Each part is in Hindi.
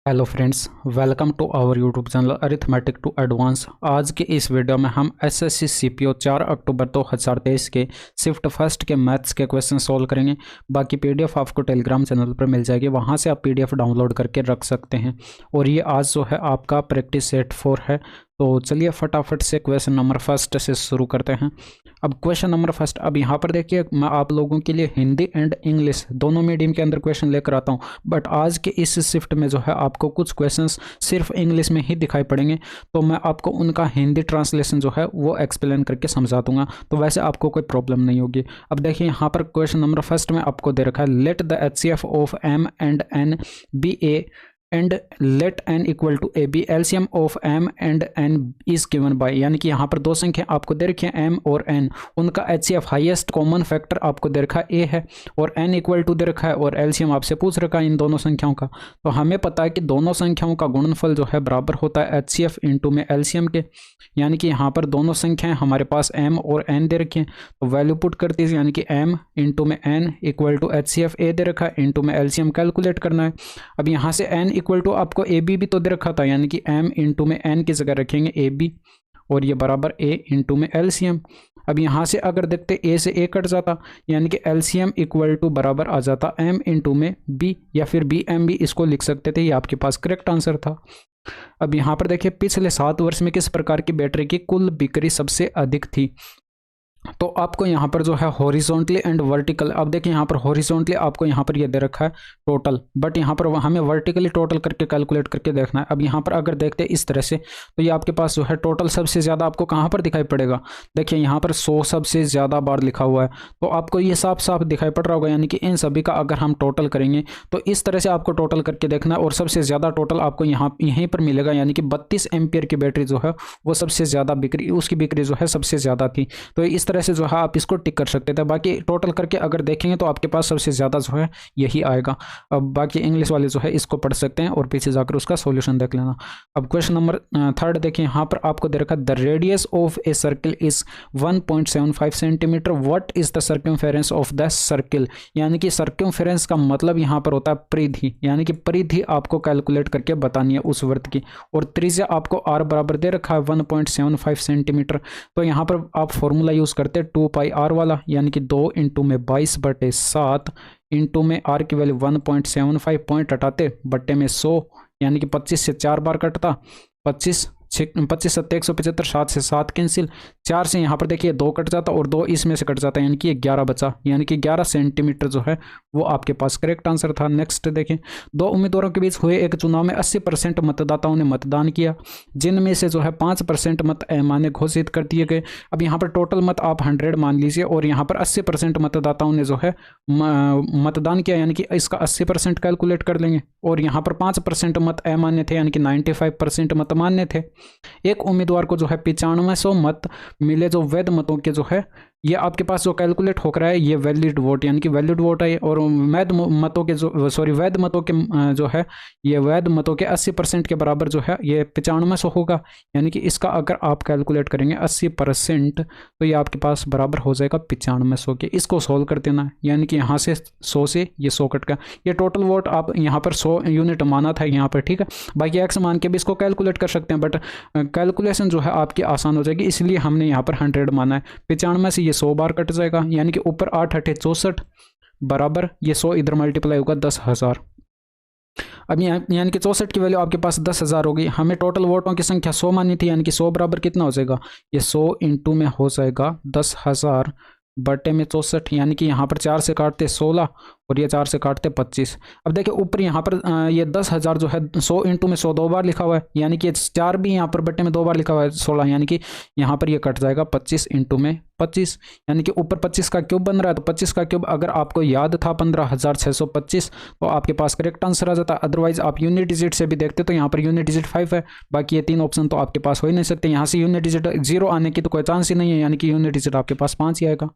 Hello friends, welcome to our YouTube channel arithmetic to advance. आज के इस वीडियो में हम एसएससी सीपीओ 4 अक्टूबर 2023 के शिफ्ट फर्स्ट के मैथ्स के क्वेश्चन सोल्व करेंगे। बाकी पीडीएफ आपको टेलीग्राम चैनल पर मिल जाएगी, वहां से आप पीडीएफ डाउनलोड करके रख सकते हैं। और ये आज जो है आपका प्रैक्टिस सेट 4 है। तो चलिए फटाफट से क्वेश्चन नंबर फर्स्ट से शुरू करते हैं। अब क्वेश्चन नंबर फर्स्ट, अब यहाँ पर देखिए मैं आप लोगों के लिए हिंदी एंड इंग्लिश दोनों मीडियम के अंदर क्वेश्चन लेकर आता हूँ, बट आज के इस शिफ्ट में जो है आपको कुछ क्वेश्चंस सिर्फ इंग्लिश में ही दिखाई पड़ेंगे, तो मैं आपको उनका हिंदी ट्रांसलेशन जो है वो एक्सप्लेन करके समझा दूंगा, तो वैसे आपको कोई प्रॉब्लम नहीं होगी। अब देखिए यहाँ पर क्वेश्चन नंबर फर्स्ट में आपको दे रखा है, let the HCF of m and n be a and let n equal to a b. LCM of m and n is given by, यानी कि यहाँ पर दो संख्या आपको दे रखी है एम और एन, उनका एचसीएफ हाईएस्ट कॉमन फैक्टर आपको दे रखा है ए है और एन इक्वल टू दे रखा है और एलसीएम आपसे पूछ रखा है इन दोनों संख्याओं का। तो हमें पता है कि दोनों संख्याओं का गुणनफल जो है बराबर होता है एचसीएफ इंटू में एलसीएम के, यानी कि यहाँ पर दोनों संख्याएं हमारे पास एम और एन दे रखी हैं, तो वैल्यू पुट करती है, यानी कि एम इंटू में एन इक्वल टू एचसीएफ ए दे रखा है इंटू में एलसीएम कैलकुलेट करना है। अब यहाँ से एन इक्वल टू आपको ए बी भी तो दे रखा था, यानी कि एम इंटू में एन की जगह रखेंगे ए बी और ये बराबर ए इंटू में एलसीएम। अब यहाँ से अगर देखते ए से ए कट जाता, यानी कि एलसीएम इक्वल टू बराबर आ जाता एम इंटू में बी, या फिर बी एम भी इसको लिख सकते थे, ये आपके पास करेक्ट आंसर था। अब यहाँ पर देखिए पिछले 7 वर्ष में किस प्रकार की बैटरी की कुल बिक्री सबसे अधिक थी, तो आपको यहाँ पर जो है हॉरिजॉन्टली एंड वर्टिकल, अब देखिए यहाँ पर हॉरिजॉन्टली आपको यहाँ पर ये दे रखा है टोटल, बट यहाँ पर हमें वर्टिकली टोटल करके कैलकुलेट करके देखना है। अब यहाँ पर अगर देखते हैं इस तरह से, तो ये आपके पास जो है टोटल सबसे ज़्यादा आपको कहाँ पर दिखाई पड़ेगा, देखिए यहाँ पर 100 सबसे ज़्यादा बार लिखा हुआ है, तो आपको ये साफ साफ दिखाई पड़ रहा होगा, यानी कि इन सभी का अगर हम टोटल करेंगे तो इस तरह से आपको टोटल करके देखना है और सबसे ज़्यादा टोटल आपको यहीं पर मिलेगा, यानी कि 32 एम्पियर की बैटरी जो है वो सबसे ज़्यादा बिक्री, उसकी बिक्री जो है सबसे ज़्यादा थी। तो इस तरह से जो है आप इसको टिक कर सकते थे। बाकी टोटल करके अगर देखेंगे तो आपके पास सबसे ज़्यादा जो है यही आएगा। अब बाकी इंग्लिश वाले जो है इसको पढ़ सकते हैं और पीछे जाकर उसका सॉल्यूशन देख लेना। अब क्वेश्चन नंबर थर्ड देखिए, यहाँ पर आपको दे रखा the radius of a circle is 1.75 centimetre, what is the circumference of the circle, यानी कि सर्कमफेरेंस का मतलब यहाँ पर होता है परिधि, यानी कि परिधि आपको कैलकुलेट करके बतानी है उस वृत्त की, और त्रिज्या आपको आर बराबर दे रखा है 1.75 सेंटीमीटर। तो यहाँ पर आप फॉर्मूला यूज करते हैं 2 पाई आर वाला, यानी कि 2 इंटू में 22/7 इंटू में आर की वैल्यू 1.75, पॉइंट हटाते बट्टे में 100, यानी कि 25 से 4 बार कटता, 25 7 175, 7 से 7 कैंसिल, 4 से यहाँ पर देखिए 2 कट जाता और 2 इसमें से कट जाता, यानी कि ये 11 बचा, यानी कि 11 सेंटीमीटर जो है वो आपके पास करेक्ट आंसर था। नेक्स्ट देखें, 2 उम्मीदवारों के बीच हुए एक चुनाव में 80% मतदाताओं ने मतदान किया, जिनमें से जो है 5% मत अमान्य घोषित कर दिए गए। अब यहाँ पर टोटल मत आप 100 मान लीजिए और यहाँ पर 80% मतदाताओं ने जो है मतदान किया, यानी कि इसका 80% कैलकुलेट कर लेंगे, और यहाँ पर 5% मत अमान्य थे, यानी कि 95% मत मान्य थे। एक उम्मीदवार को जो है 9500 मत मिले, जो वैध मतों के जो है ये आपके पास जो कैलकुलेट हो रहा है ये वैलिड वोट, यानी कि वैलिड वोट है, और वैध मतों के जो वैध मतों के जो है ये वैध मतों के 80% के बराबर जो है ये 9500 होगा, यानी कि इसका अगर आप कैलकुलेट करेंगे 80% तो ये आपके पास बराबर हो जाएगा 9500 के। इसको सोल्व कर देना, यानी कि यहाँ से 100 से ये 100 कट का, ये टोटल वोट आप यहाँ पर 100 यूनिट माना था यहाँ पर, ठीक है। बाकी एक्स मान के भी इसको कैलकुलेट कर सकते हैं, बट कैलकुलेशन जो है आपकी आसान हो जाएगी, इसलिए हमने यहाँ पर 100 माना है। 95 से ये 100 बार कट जाएगा, यानी कि ऊपर 8 8 64 बराबर ये 100 इधर मल्टीप्लाई होगा 10,000। अब यानी कि 64 की वैल्यू आपके पास 10,000 होगी। हमें टोटल वोटों की संख्या 100 मानी थी, यानी कि 100 बराबर कितना हो जाएगा, ये 100 इंटू में हो जाएगा 10,000 बटे में 64, यानी कि यहाँ पर 4 से काटते 16 और ये 4 से काटते 25। अब देखिए ऊपर यहाँ पर ये 10,000 जो है 100 इंटू में 100 2 बार लिखा हुआ है, यानी कि 4 भी यहाँ पर बटे में 2 बार लिखा हुआ है 16, यानी कि यहाँ पर ये कट जाएगा 25 इंटू में 25, यानी कि ऊपर 25 का क्यूब बन रहा है, तो 25 का क्यूब अगर आपको याद था 15,625 तो आपके पास करेक्ट आंसर आ जाता। अदरवाइज आप यूनिट डिजिट से भी देखते तो यहाँ पर यूनिट डिजिट 5 है, बाकी ये 3 ऑप्शन तो आपके पास हो ही नहीं सकते। यहाँ से यूनिट डिजिट 0 आने की तो कोई चांस ही नहीं है, यानी कि यूनिट डिजिट आपके पास 5 ही आएगा।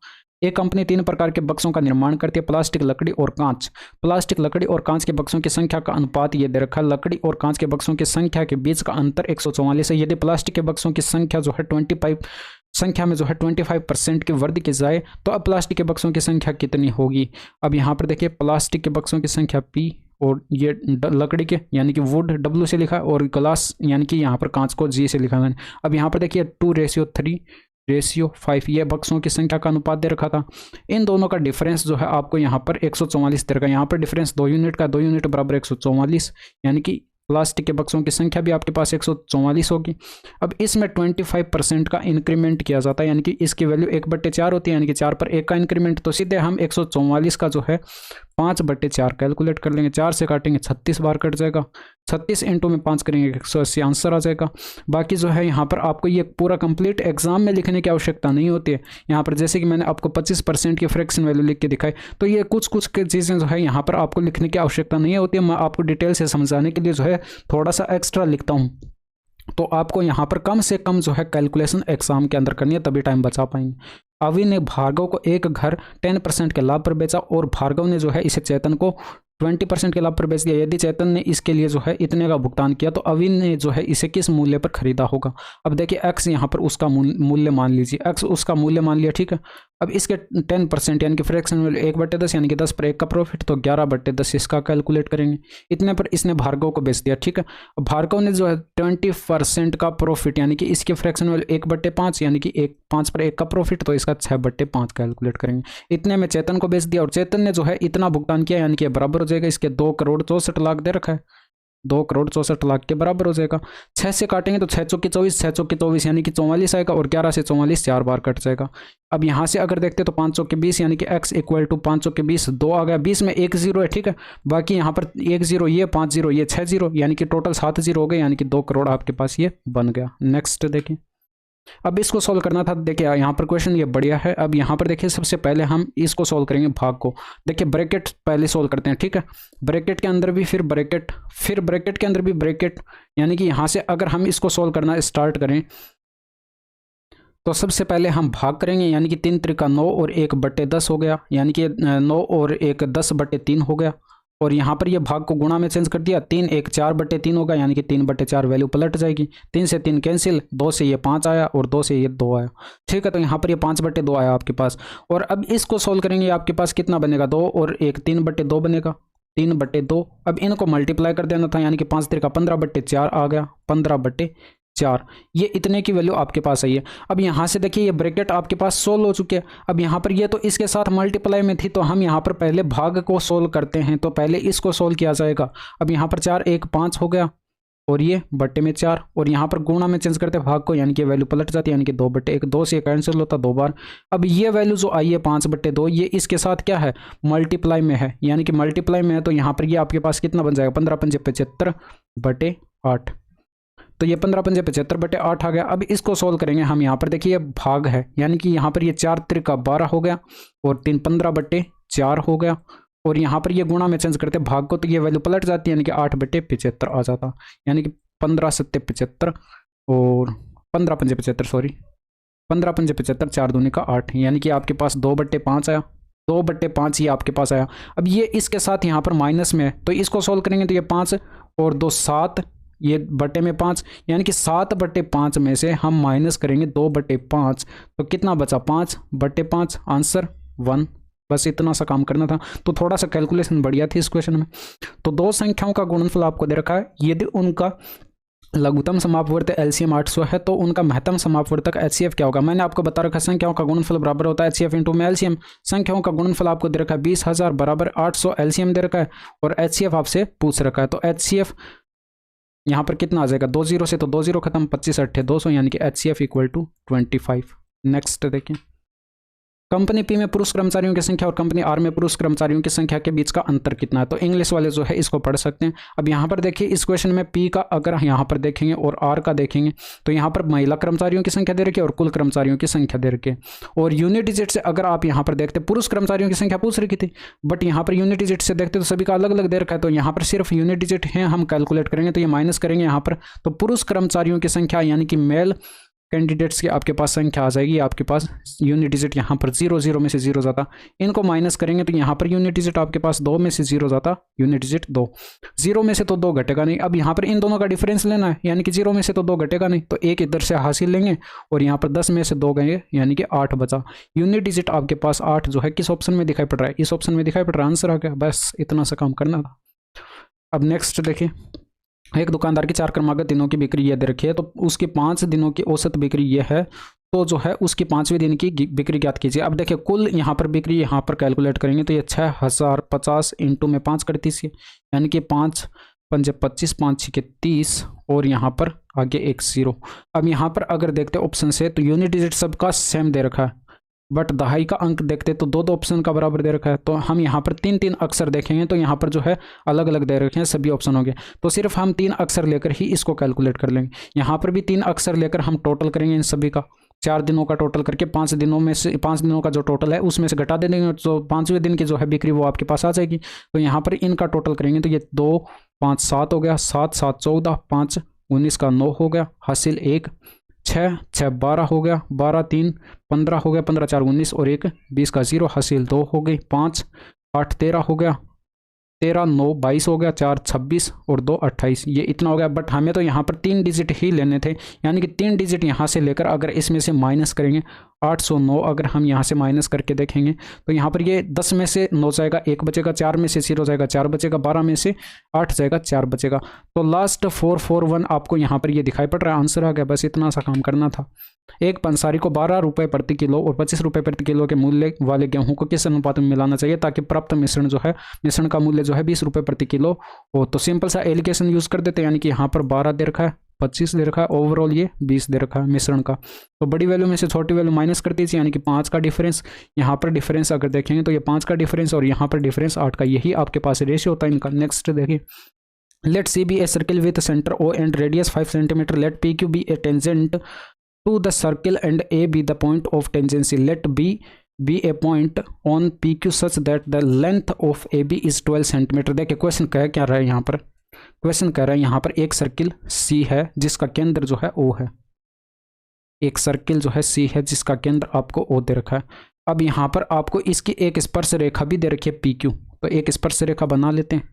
एक कंपनी 3 प्रकार के बक्सों का निर्माण करती है, प्लास्टिक, लकड़ी और कांच। प्लास्टिक, लकड़ी और कांच के बक्सों की संख्या का अनुपात ये दे रखा है, लकड़ी और कांच के बक्सों की संख्या के बीच का अंतर 144 है। यदि प्लास्टिक के बक्सों की संख्या जो है 25 संख्या में जो है 25% की वृद्धि की जाए तो अब प्लास्टिक के बक्सों की संख्या कितनी होगी। अब यहाँ पर देखिए प्लास्टिक के बक्सों की संख्या P और ये लकड़ी के यानी कि वुड W से लिखा है, और ग्लास यानी कि यहाँ पर कांच को G से लिखा है मैंने। अब यहाँ पर देखिए 2:3:5 ये बक्सों की संख्या का अनुपात दे रखा था। इन दोनों का डिफरेंस जो है आपको यहाँ पर 144 दे रखा है। यहाँ पर डिफरेंस 2 यूनिट का, 2 यूनिट बराबर 144, यानी कि प्लास्टिक के बक्सों की संख्या भी आपके पास 144 होगी। अब इसमें 25% का इंक्रीमेंट किया जाता है, यानी कि इसकी वैल्यू 1/4 होती है, यानी कि 4 पर 1 का इंक्रीमेंट। तो सीधे हम 144 का जो है 5/4 कैलकुलेट कर लेंगे। 4 से काटेंगे 36 बार कट जाएगा, 36 इंटू में 5 करेंगे 180 आंसर आ जाएगा। बाकी जो है यहाँ पर आपको ये पूरा कंप्लीट एग्जाम में लिखने की आवश्यकता नहीं होती है। यहाँ पर जैसे कि मैंने आपको 25% की फ्रैक्शन वैल्यू लिख के दिखाई, तो ये कुछ चीज़ें जो है यहाँ पर आपको लिखने की आवश्यकता नहीं होती है। मैं आपको डिटेल से समझाने के लिए जो है थोड़ा सा एक्स्ट्रा लिखता हूँ। तो आपको यहाँ पर कम से कम जो है कैलकुलेशन एग्जाम के अंदर करनी है, तभी टाइम बचा पाएंगे। अवि ने भार्गव को एक घर 10% के लाभ पर बेचा, और भार्गव ने जो है इसे चेतन को 20% के लाभ पर बेच दिया। यदि चेतन ने इसके लिए जो है इतने का भुगतान किया, तो अवि ने जो है इसे किस मूल्य पर खरीदा होगा। अब देखिए x यहाँ पर उसका मूल्य मान लीजिए, x उसका मूल्य मान लिया, ठीक है। अब इसके 10% यानी कि फ्रैक्शन वैल्यू 1/10 यानी कि 10 पर 1 का प्रॉफिट, तो 11/10 इसका कैलकुलेट करेंगे। इतने पर इसने भार्गव को बेच दिया, ठीक है। अब भार्गव ने जो है 20% का प्रॉफिट यानी कि इसके फ्रैक्शन वैल्यू 1/5 यानी कि 5 पर 1 का प्रॉफिट, तो इसका 6/5 कैलकुलेट करेंगे। इतने में चेतन को बेच दिया, और चेतन ने जो है इतना भुगतान किया, यानी कि बराबर हो जाएगा इसके 2,64,00,000 दे रखा है, 2,64,00,000 के बराबर हो जाएगा। 6 से काटेंगे तो 6 चौके 24, 6 चौके 24 यानी कि 44 आएगा, और 11 से 44 4 बार कट जाएगा। अब यहाँ से अगर देखते तो 5 चौके 20 यानी कि x इक्वल टू 5 चौके 20, 2 आ गया, 20 में 1 0 है, ठीक है। बाकी यहाँ पर 1 0 ये, 5 0 ये, 6 0 यानी कि टोटल 7 0 हो गए, यानी कि 2 करोड़ आपके पास ये बन गया। नेक्स्ट देखिए, अब इसको सॉल्व करना था। देखिए यहाँ पर क्वेश्चन ये बढ़िया है। अब यहाँ पर देखिए सबसे पहले हम इसको सॉल्व करेंगे भाग को। देखिए ब्रैकेट पहले सॉल्व करते हैं, ठीक है। ब्रैकेट के अंदर भी फिर ब्रैकेट, फिर ब्रैकेट के अंदर भी ब्रैकेट, यानी कि यहाँ से अगर हम इसको सॉल्व करना स्टार्ट करें तो सबसे पहले हम भाग करेंगे, यानी कि 3 त्रिका 9 और 1/10 हो गया, यानी कि 9 और 1 10/3 हो गया। और यहाँ पर ये भाग को गुणा में चेंज कर दिया, 3 1 4/3 होगा, यानी कि 3/4 वैल्यू पलट जाएगी। 3 से 3 कैंसिल, 2 से ये 5 आया और 2 से ये 2 आया, ठीक है। तो यहाँ पर ये 5/2 आया आपके पास। और अब इसको सोल्व करेंगे, आपके पास कितना बनेगा, 2 और 1 3/2 बनेगा, 3/2। अब इनको मल्टीप्लाई कर देना था, यानी कि 5 त्रिका 15/4 आ गया, 15/4। ये इतने की वैल्यू आपके पास आई है। अब यहाँ से देखिए ये ब्रैकेट आपके पास सोल्व हो चुके हैं। अब यहाँ पर ये तो इसके साथ मल्टीप्लाई में थी, तो हम यहाँ पर पहले भाग को सोल्व करते हैं, तो पहले इसको सोल्व किया जाएगा। अब यहाँ पर 4 1 5 हो गया, और ये बट्टे में 4, और यहाँ पर गुणा में चेंज करते भाग को, यानी कि वैल्यू पलट जाती है, यानी कि 2/1, 2 से कैंसिल होता 2 बार। अब ये वैल्यू जो आई है 5/2, ये इसके साथ क्या है, मल्टीप्लाई में है, यानी कि मल्टीप्लाई में है। तो यहाँ पर ये आपके पास कितना बन जाएगा, 15 पंजे 75/8। तो ये 15 पंजे 75/8 आ गया। अब इसको सोल्व करेंगे हम। यहाँ पर देखिए भाग है, यानी कि यहाँ पर ये 4 त्रिका 12 हो गया, और 3 15/4 हो गया, और यहाँ पर ये गुणा में चेंज करते भाग को, तो ये वैल्यू पलट जाती है, यानी कि 8/75 आ जाता, यानी कि 15 7 75 और 15 पंजे 75, सॉरी 15 पंजे 75, 4 दूनी का 8, यानी कि आपके पास 2/5 आया, 2/5 ये आपके पास आया। अब ये इसके साथ यहाँ पर माइनस में है, तो इसको सोल्व करेंगे तो ये 5 और 2 7, ये बटे में 5, यानी कि 7/5 में से हम माइनस करेंगे 2/5, तो कितना बचा, 5/5, आंसर 1। बस इतना सा काम करना था। तो थोड़ा सा कैलकुलेशन बढ़िया थी इस क्वेश्चन में। तो दो संख्याओं का गुणनफल आपको दे रखा है, यदि उनका लघुत्तम समापवर्त LCM 800 है तो उनका महत्तम समापवर्तक HCF क्या होगा। मैंने आपको बता रखा है संख्याओं का गुणनफल बराबर होता है HCF इंटू में LCM। संख्याओं का गुणनफल आपको दे रखा है 20,000 बराबर 800, LCM दे रखा है, और HCF आपसे पूछ रखा है। तो HCF यहाँ पर कितना आ जाएगा, 2 0 से तो 2 0 खत्म, 25 8 200, यानी कि HCF इक्वल टू 25। नेक्स्ट देखिए, कंपनी पी में पुरुष कर्मचारियों की संख्या और कंपनी आर में पुरुष कर्मचारियों की संख्या के बीच का अंतर कितना है। तो इंग्लिश वाले जो है इसको पढ़ सकते हैं। अब यहाँ पर देखिए इस क्वेश्चन में पी का अगर यहाँ पर देखेंगे और आर का देखेंगे तो यहाँ पर महिला कर्मचारियों की संख्या दे रखी है और कुल कर्मचारियों की संख्या दे रखी है। और यूनिट डिजिट से अगर आप यहाँ पर देखते पुरुष कर्मचारियों की संख्या पूछ रखी थी, बट यहाँ पर यूनिट डिजिट से देखते तो सभी का अलग अलग दे रखा है। तो यहाँ पर सिर्फ यूनिट डिजिट है, हम कैलकुलेट करेंगे तो ये माइनस करेंगे यहाँ पर, तो पुरुष कर्मचारियों की संख्या यानी कि मेल कैंडिडेट्स की आपके पास संख्या आ जाएगी, आपके पास यूनिट डिजिट यहाँ पर 0 0 में से 0 जाता, इनको माइनस करेंगे तो यहाँ पर यूनिट डिजिट आपके पास 2 में से 0 जाता, यूनिट डिजिट 2, 0 में से तो 2 घटेगा नहीं। अब यहाँ पर इन दोनों का डिफरेंस लेना है, यानी कि 0 में से तो 2 घटेगा नहीं, तो एक इधर से हासिल लेंगे और यहाँ पर 10 में से 2 गए, यानी कि 8 बचा। यूनिट डिजिट आपके पास 8 जो है किस ऑप्शन में दिखाई पड़ रहा है, इस ऑप्शन में दिखाई पड़ रहा है, आंसर आ गया। बस इतना सा काम करना था। अब नेक्स्ट देखिए, एक दुकानदार की 4 क्रमागत दिनों की बिक्री ये दे रखी है, तो उसकी 5 दिनों की औसत बिक्री ये है, तो जो है उसकी 5वें दिन की बिक्री ज्ञात कीजिए। अब देखिए कुल यहाँ पर बिक्री यहाँ पर कैलकुलेट करेंगे तो ये 6050 इंटू में 5 कर दीजिए, यानी कि 5 पंजे 25, 5 6 30 और यहाँ पर आगे एक 0। अब यहाँ पर अगर देखते ऑप्शन से तो यूनिट डिजिट सबका सेम दे रखा है, बट दहाई का अंक देखते तो दो ऑप्शन का बराबर दे रखा है। तो हम यहाँ पर 3 अक्षर देखेंगे तो यहाँ पर जो है अलग अलग दे रखे हैं सभी ऑप्शन हो गए, तो सिर्फ हम 3 अक्षर लेकर ही इसको कैलकुलेट कर लेंगे। यहाँ पर भी 3 अक्षर लेकर हम टोटल करेंगे इन सभी का, 4 दिनों का टोटल करके 5 दिनों में से 5 दिनों का जो टोटल है उसमें से घटा दे देंगे, तो 5वें दिन की जो है बिक्री वो आपके पास आ जाएगी। तो यहाँ पर इनका टोटल करेंगे तो ये 2 5 7 हो गया, 7 7 14, 5 19 का 9 हो गया, हासिल 1, 6 6 12 हो गया, 12 3 15 हो गया, 15 4 19 और 1 20 का 0, हासिल 2 हो गई, 5 8 13 हो गया, 13 9 22 हो गया, 4 26 और 2 28, ये इतना हो गया। बट हमें तो यहाँ पर 3 डिजिट ही लेने थे, यानी कि 3 डिजिट यहाँ से लेकर अगर इसमें से माइनस करेंगे 809, अगर हम यहाँ से माइनस करके देखेंगे तो यहाँ पर ये 10 में से 9 जाएगा, 1 बचेगा, 4 में से 0 जाएगा, 4 बचेगा, 12 में से 8 जाएगा, 4 बचेगा। तो लास्ट 441 आपको यहाँ पर ये दिखाई पड़ रहा है, आंसर आ गया। बस इतना सा काम करना था। एक पंसारी को 12 रुपये प्रति किलो और 25 रुपये प्रति किलो के मूल्य वाले गेहूं को किस अनुपात में मिलाना चाहिए ताकि प्राप्त मिश्रण जो है, मिश्रण का मूल्य जो है 20 रुपये प्रति किलो हो। तो सिंपल सा एलिगेशन यूज कर देते हैं, यानी कि यहाँ पर 12 दे रखा है, 25 दे रखा है, ओवरऑल ये 20 दे रखा है मिश्रण का। तो बड़ी वैल्यू में से छोटी वैल्यू माइनस कर दीजिए, यानी कि 5 का डिफरेंस, यहाँ पर डिफरेंस अगर देखेंगे तो ये 5 का डिफरेंस और यहाँ पर डिफरेंस 8 का, यही आपके पास रेशियो होता है इनका। नेक्स्ट देखिए, let C be a circle with centre O and radius 5 centimetre, let P Q be a tangent to the circle and A be the point of tangency. Let B be a point on PQ such that the length of AB is 12 centimetre. देखिए क्वेश्चन क्या रहा है यहाँ पर, क्वेश्चन कह रहा है यहाँ पर एक सर्किल C है जिसका केंद्र जो है O है, एक सर्किल जो है C है जिसका केंद्र आपको O दे रखा है। अब यहाँ पर आपको इसकी एक स्पर्श रेखा भी दे रखी है PQ, तो एक स्पर्श रेखा बना लेते हैं।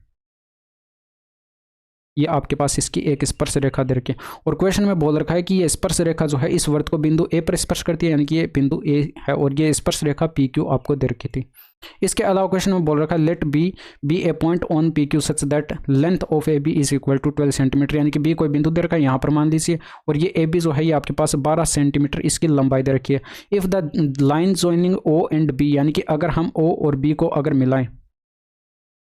ये आपके पास इसकी एक स्पर्श रेखा दे रखी है और क्वेश्चन में बोल रखा है कि ये स्पर्श रेखा जो है इस वृत्त को बिंदु ए पर स्पर्श करती है, यानी कि ये बिंदु ए है और ये स्पर्श रेखा पी क्यू आपको दे रखी थी। इसके अलावा क्वेश्चन में बोल रखा है let B be a point on P Q such that length of A B is equal to 12 centimetre, यानी कि बी कोई बिंदु दे रखा है यहाँ पर मान लीजिए, और ये ए बी जो है ये आपके पास 12 सेंटीमीटर इसकी लंबाई दे रखी है। If the line joining O and B, यानी कि अगर हम ओ और बी को अगर मिलाएं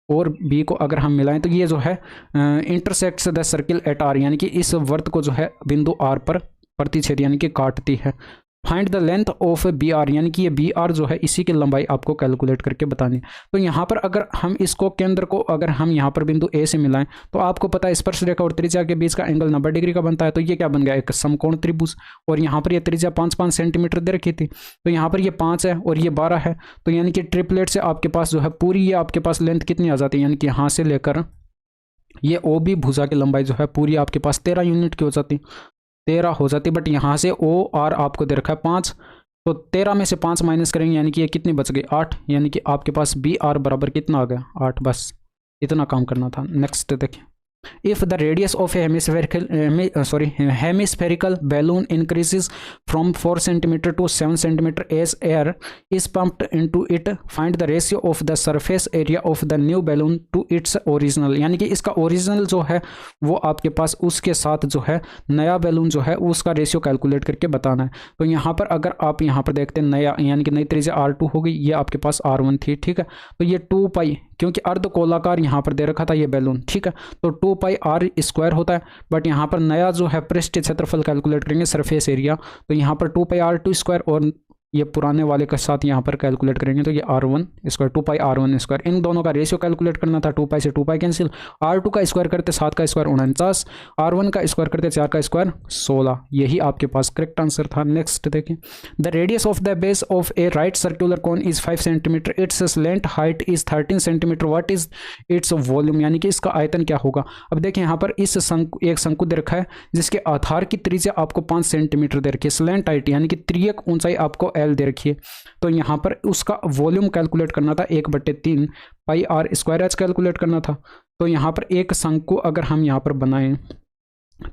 और बी को अगर हम मिलाएं तो ये जो है intersects the circle at R, यानी कि इस वर्त को जो है बिंदु आर पर प्रतिच्छेद यानी कि काटती है। Find the length of B R, यानी कि ये बी आर जो है इसी की लंबाई आपको कैलकुलेट करके बतानी है। तो यहाँ पर अगर हम इसको केंद्र को अगर हम यहाँ पर बिंदु ए से मिलाएं तो आपको पता है स्पर्श रेखा और त्रिज्या के बीच का एंगल 90 डिग्री का बनता है, तो ये क्या बन गया, एक समकोण त्रिभुज। और यहाँ पर ये त्रिज्या 5-5 सेंटीमीटर दे रखी थी, तो यहाँ पर ये 5 है और ये 12 है, तो यानी कि ट्रिपलेट से आपके पास जो है पूरी ये आपके पास लेंथ कितनी आ जाती है, यानी कि यहाँ से लेकर ये ओ बी भुजा की लंबाई जो है पूरी आपके पास 13 यूनिट की हो जाती, 13 हो जाती। बट यहाँ से ओ आर आपको दे रखा है 5, तो 13 में से 5 माइनस करेंगे यानी कि ये कितनी बच गई, 8, यानी कि आपके पास बी आर बराबर कितना आ गया, 8। बस इतना काम करना था। नेक्स्ट देखिए, if the radius of a hemispherical balloon increases from 4 cm to 7 cm as air is pumped into it, find the ratio of the surface area of the new balloon to its original, यानी कि इसका ओरिजिनल जो है वो आपके पास उसके साथ जो है नया बैलून जो है उसका रेशियो कैलकुलेट करके बताना है। तो यहाँ पर अगर आप यहाँ पर देखते हैं नया यानी कि नई त्रिज्या R2 हो गई, ये आपके पास R1 थी, ठीक है। तो ये 2 पाई, क्योंकि अर्धगोलाकार यहाँ पर दे रखा था ये बैलून, ठीक है, तो 2 पाई आर स्क्वायर होता है। बट यहाँ पर नया जो है पृष्ठ क्षेत्रफल कैलकुलेट करेंगे सरफेस एरिया, तो यहाँ पर 2 पाई R2 स्क्वायर और ये पुराने वाले के साथ यहाँ पर कैलकुलेट करेंगे तो ये R1 स्क्वायर 2 पाई R1 स्क्वायर, इन दोनों का रेशियो कैलकुलेट करना था। 2 पाई से 2 पाई कैंसिल, R2 का स्क्वायर करते 7 का स्क्वायर 49, R1 का स्क्वायर करते 4 का स्क्वायर 16, यही आपके पास करेक्ट आंसर था। नेक्स्ट देखिए, the radius of the base of A right circular cone is 5 centimetre, it's slant height is 13 centimetre, what is its volume, यानी कि इसका आयतन क्या होगा। अब देखिए यहाँ पर इस एक शंकु दे रखा है जिसके आधार की त्रिज्या आपको 5 सेंटीमीटर दे रखी है, स्लैंट हाइट यानी कि त्रियक ऊंचाई आपको L दे रखी है। तो यहाँ पर उसका वॉल्यूम कैलकुलेट करना था 1/3 पाई आर स्क्वायर एच कैलकुलेट करना था। तो यहाँ पर एक शंकु अगर हम यहाँ पर बनाएं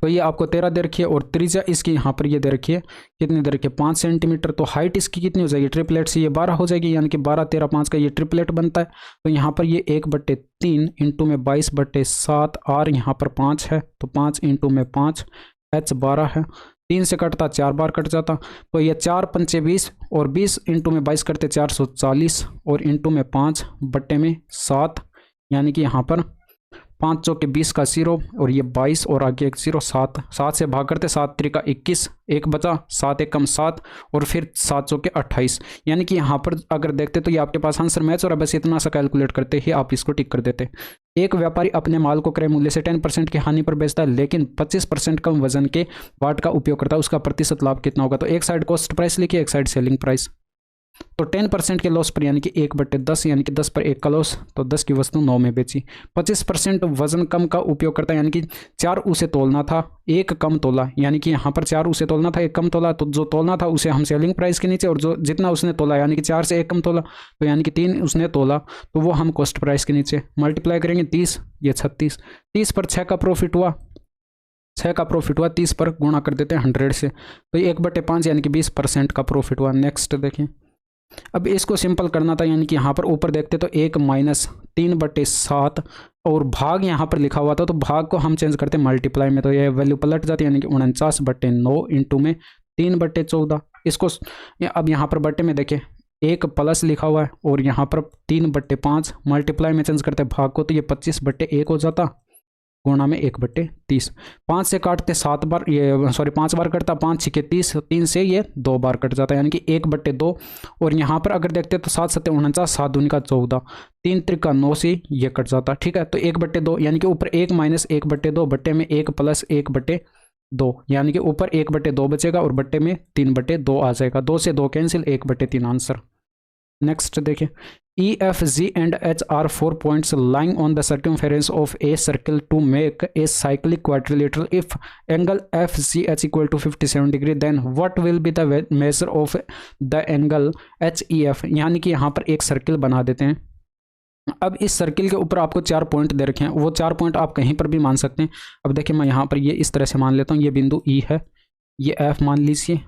तो ये आपको 13 दे रखी है और त्रिज्या इसकी यहाँ पर ये दे रखी है, कितनी दे रखी है 5 सेंटीमीटर। तो हाइट इसकी कितनी हो जाएगी ट्रिपलेट से, ये 12 हो जाएगी, यानी कि 12 13 5 का ये ट्रिपलेट बनता है। तो यहाँ पर ये 1/3 इंटू में 22/7 आर यहाँ पर 5 है, तो 5 इंटू में 5 एच 12 है, 3 से कटता 4 बार कट जाता। तो ये 4 पंचे 20 और 20 इंटू में 22 करते 440 और इंटू में 5/7, यानी कि यहाँ पर 5 चौके 20 का 0 और ये 22 और आगे एक 0, 7 7 से भाग करते 7 त्रिका 21, एक बचा 7 एकम 7 और फिर 7 चौके 28, यानी कि यहाँ पर अगर देखते तो ये आपके पास आंसर मैच हो रहा है। बस इतना सा कैलकुलेट करते ही आप इसको टिक कर देते। एक व्यापारी अपने माल को क्रय मूल्य से 10% की हानि पर बेचता है, लेकिन 25% कम वजन के वाट का उपयोग करता है, उसका प्रतिशत लाभ कितना होगा। तो एक साइड कॉस्ट प्राइस लिखिए, एक साइड सेलिंग प्राइस। तो 10% के लॉस पर यानी कि 1/10 यानी कि 10 पर 1 का लॉस, तो 10 की वस्तु 9 में बेची। 25% वजन कम का उपयोग करता है, यानी कि 4 उसे तोलना था, 1 कम तोला, यानी कि यहाँ पर 4 उसे तोलना था, 1 कम तोला, तो जो तोलना था उसे हम सेलिंग प्राइस के नीचे, और जो जितना उसने तोला यानी कि 4 से 1 कम तोला तो यानी कि 3 उसने तोला, तो वो हम कॉस्ट प्राइस के नीचे मल्टीप्लाई करेंगे 30, ये 36, 30 पर 6 का प्रॉफिट हुआ, 6 का प्रॉफिट हुआ, 30 पर गुणा कर देते हैं 100 से, तो 1/5 यानी कि 20% का प्रॉफिट हुआ। नेक्स्ट देखिए, अब इसको सिंपल करना था, यानी कि यहाँ पर ऊपर देखते तो 1 - 3/7 और भाग यहाँ पर लिखा हुआ था, तो भाग को हम चेंज करते मल्टीप्लाई में, तो ये वैल्यू पलट जाती है, यानी कि 49/9 इंटू में 3/14। इसको अब यहाँ पर बट्टे में देखें 1 प्लस लिखा हुआ है और यहाँ पर 3/5 मल्टीप्लाई में चेंज करते भाग को, तो ये 25/1 हो जाता, गुणा में 1/30। 5 से काटते 7 बार, ये सॉरी 5 बार कटता, 5 6 30, 3 से ये 2 बार कट जाता है, यानी कि 1/2। और यहाँ पर अगर देखते तो 7 7 49, 7 दूनी का 14, 3 त्रिका 9 से ये कट जाता। ठीक है, तो 1/2 यानी कि ऊपर 1 - 1/2 बट्टे में 1 + 1/2, यानी कि ऊपर 1/2 बचेगा और बट्टे में 3/2 आ जाएगा, 2 से 2 कैंसिल, 1/3 आंसर। नेक्स्ट देखिए, E, F, G and H are 4 points lying on the circumference of a circle to make a cyclic quadrilateral. If angle FGH equal to 57 degree, then what will be the measure of the angle HEF? यानी कि यहाँ पर एक सर्किल बना देते हैं। अब इस सर्किल के ऊपर आपको 4 पॉइंट दे रखे हैं, वो 4 पॉइंट आप कहीं पर भी मान सकते हैं। अब देखिए मैं यहाँ पर ये इस तरह से मान लेता हूँ, ये बिंदु E है, ये F मान लीजिए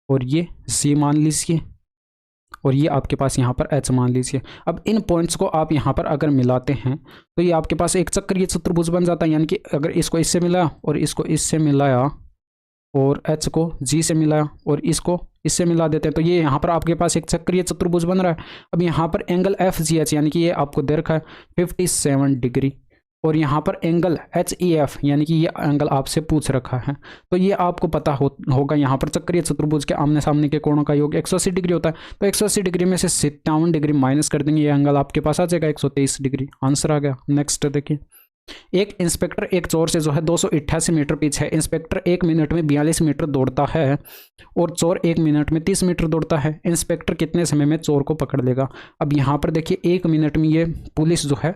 और ये C मान लीजिए और ये आपके पास यहाँ पर H मान लीजिए। अब इन पॉइंट्स को आप यहाँ पर अगर मिलाते हैं तो ये आपके पास एक चक्रीय चतुर्भुज बन जाता है, यानी कि अगर इसको इससे मिलाया और इसको इससे मिलाया और H को G से मिलाया और इसको इससे मिला देते हैं, तो ये यहाँ पर आपके पास एक चक्रीय चतुर्भुज बन रहा है। अब यहाँ पर एंगल FGH यानी कि ये आपको दे रखा है 57 डिग्री और यहाँ पर एंगल HEF यानी कि ये एंगल आपसे पूछ रखा है, तो ये आपको पता होगा यहाँ पर चक्रीय चतुर्भुज के आमने सामने के कोणों का योग 180 डिग्री होता है। तो 180 डिग्री में से 57 डिग्री माइनस कर देंगे, ये एंगल आपके पास आ जाएगा 123 डिग्री, आंसर आ गया। नेक्स्ट देखिए, एक इंस्पेक्टर एक चोर से जो है 288 मीटर पीछे है। इंस्पेक्टर 1 मिनट में 42 मीटर दौड़ता है और चोर 1 मिनट में 30 मीटर दौड़ता है। इंस्पेक्टर कितने समय में चोर को पकड़ लेगा। अब यहाँ पर देखिए 1 मिनट में ये पुलिस जो है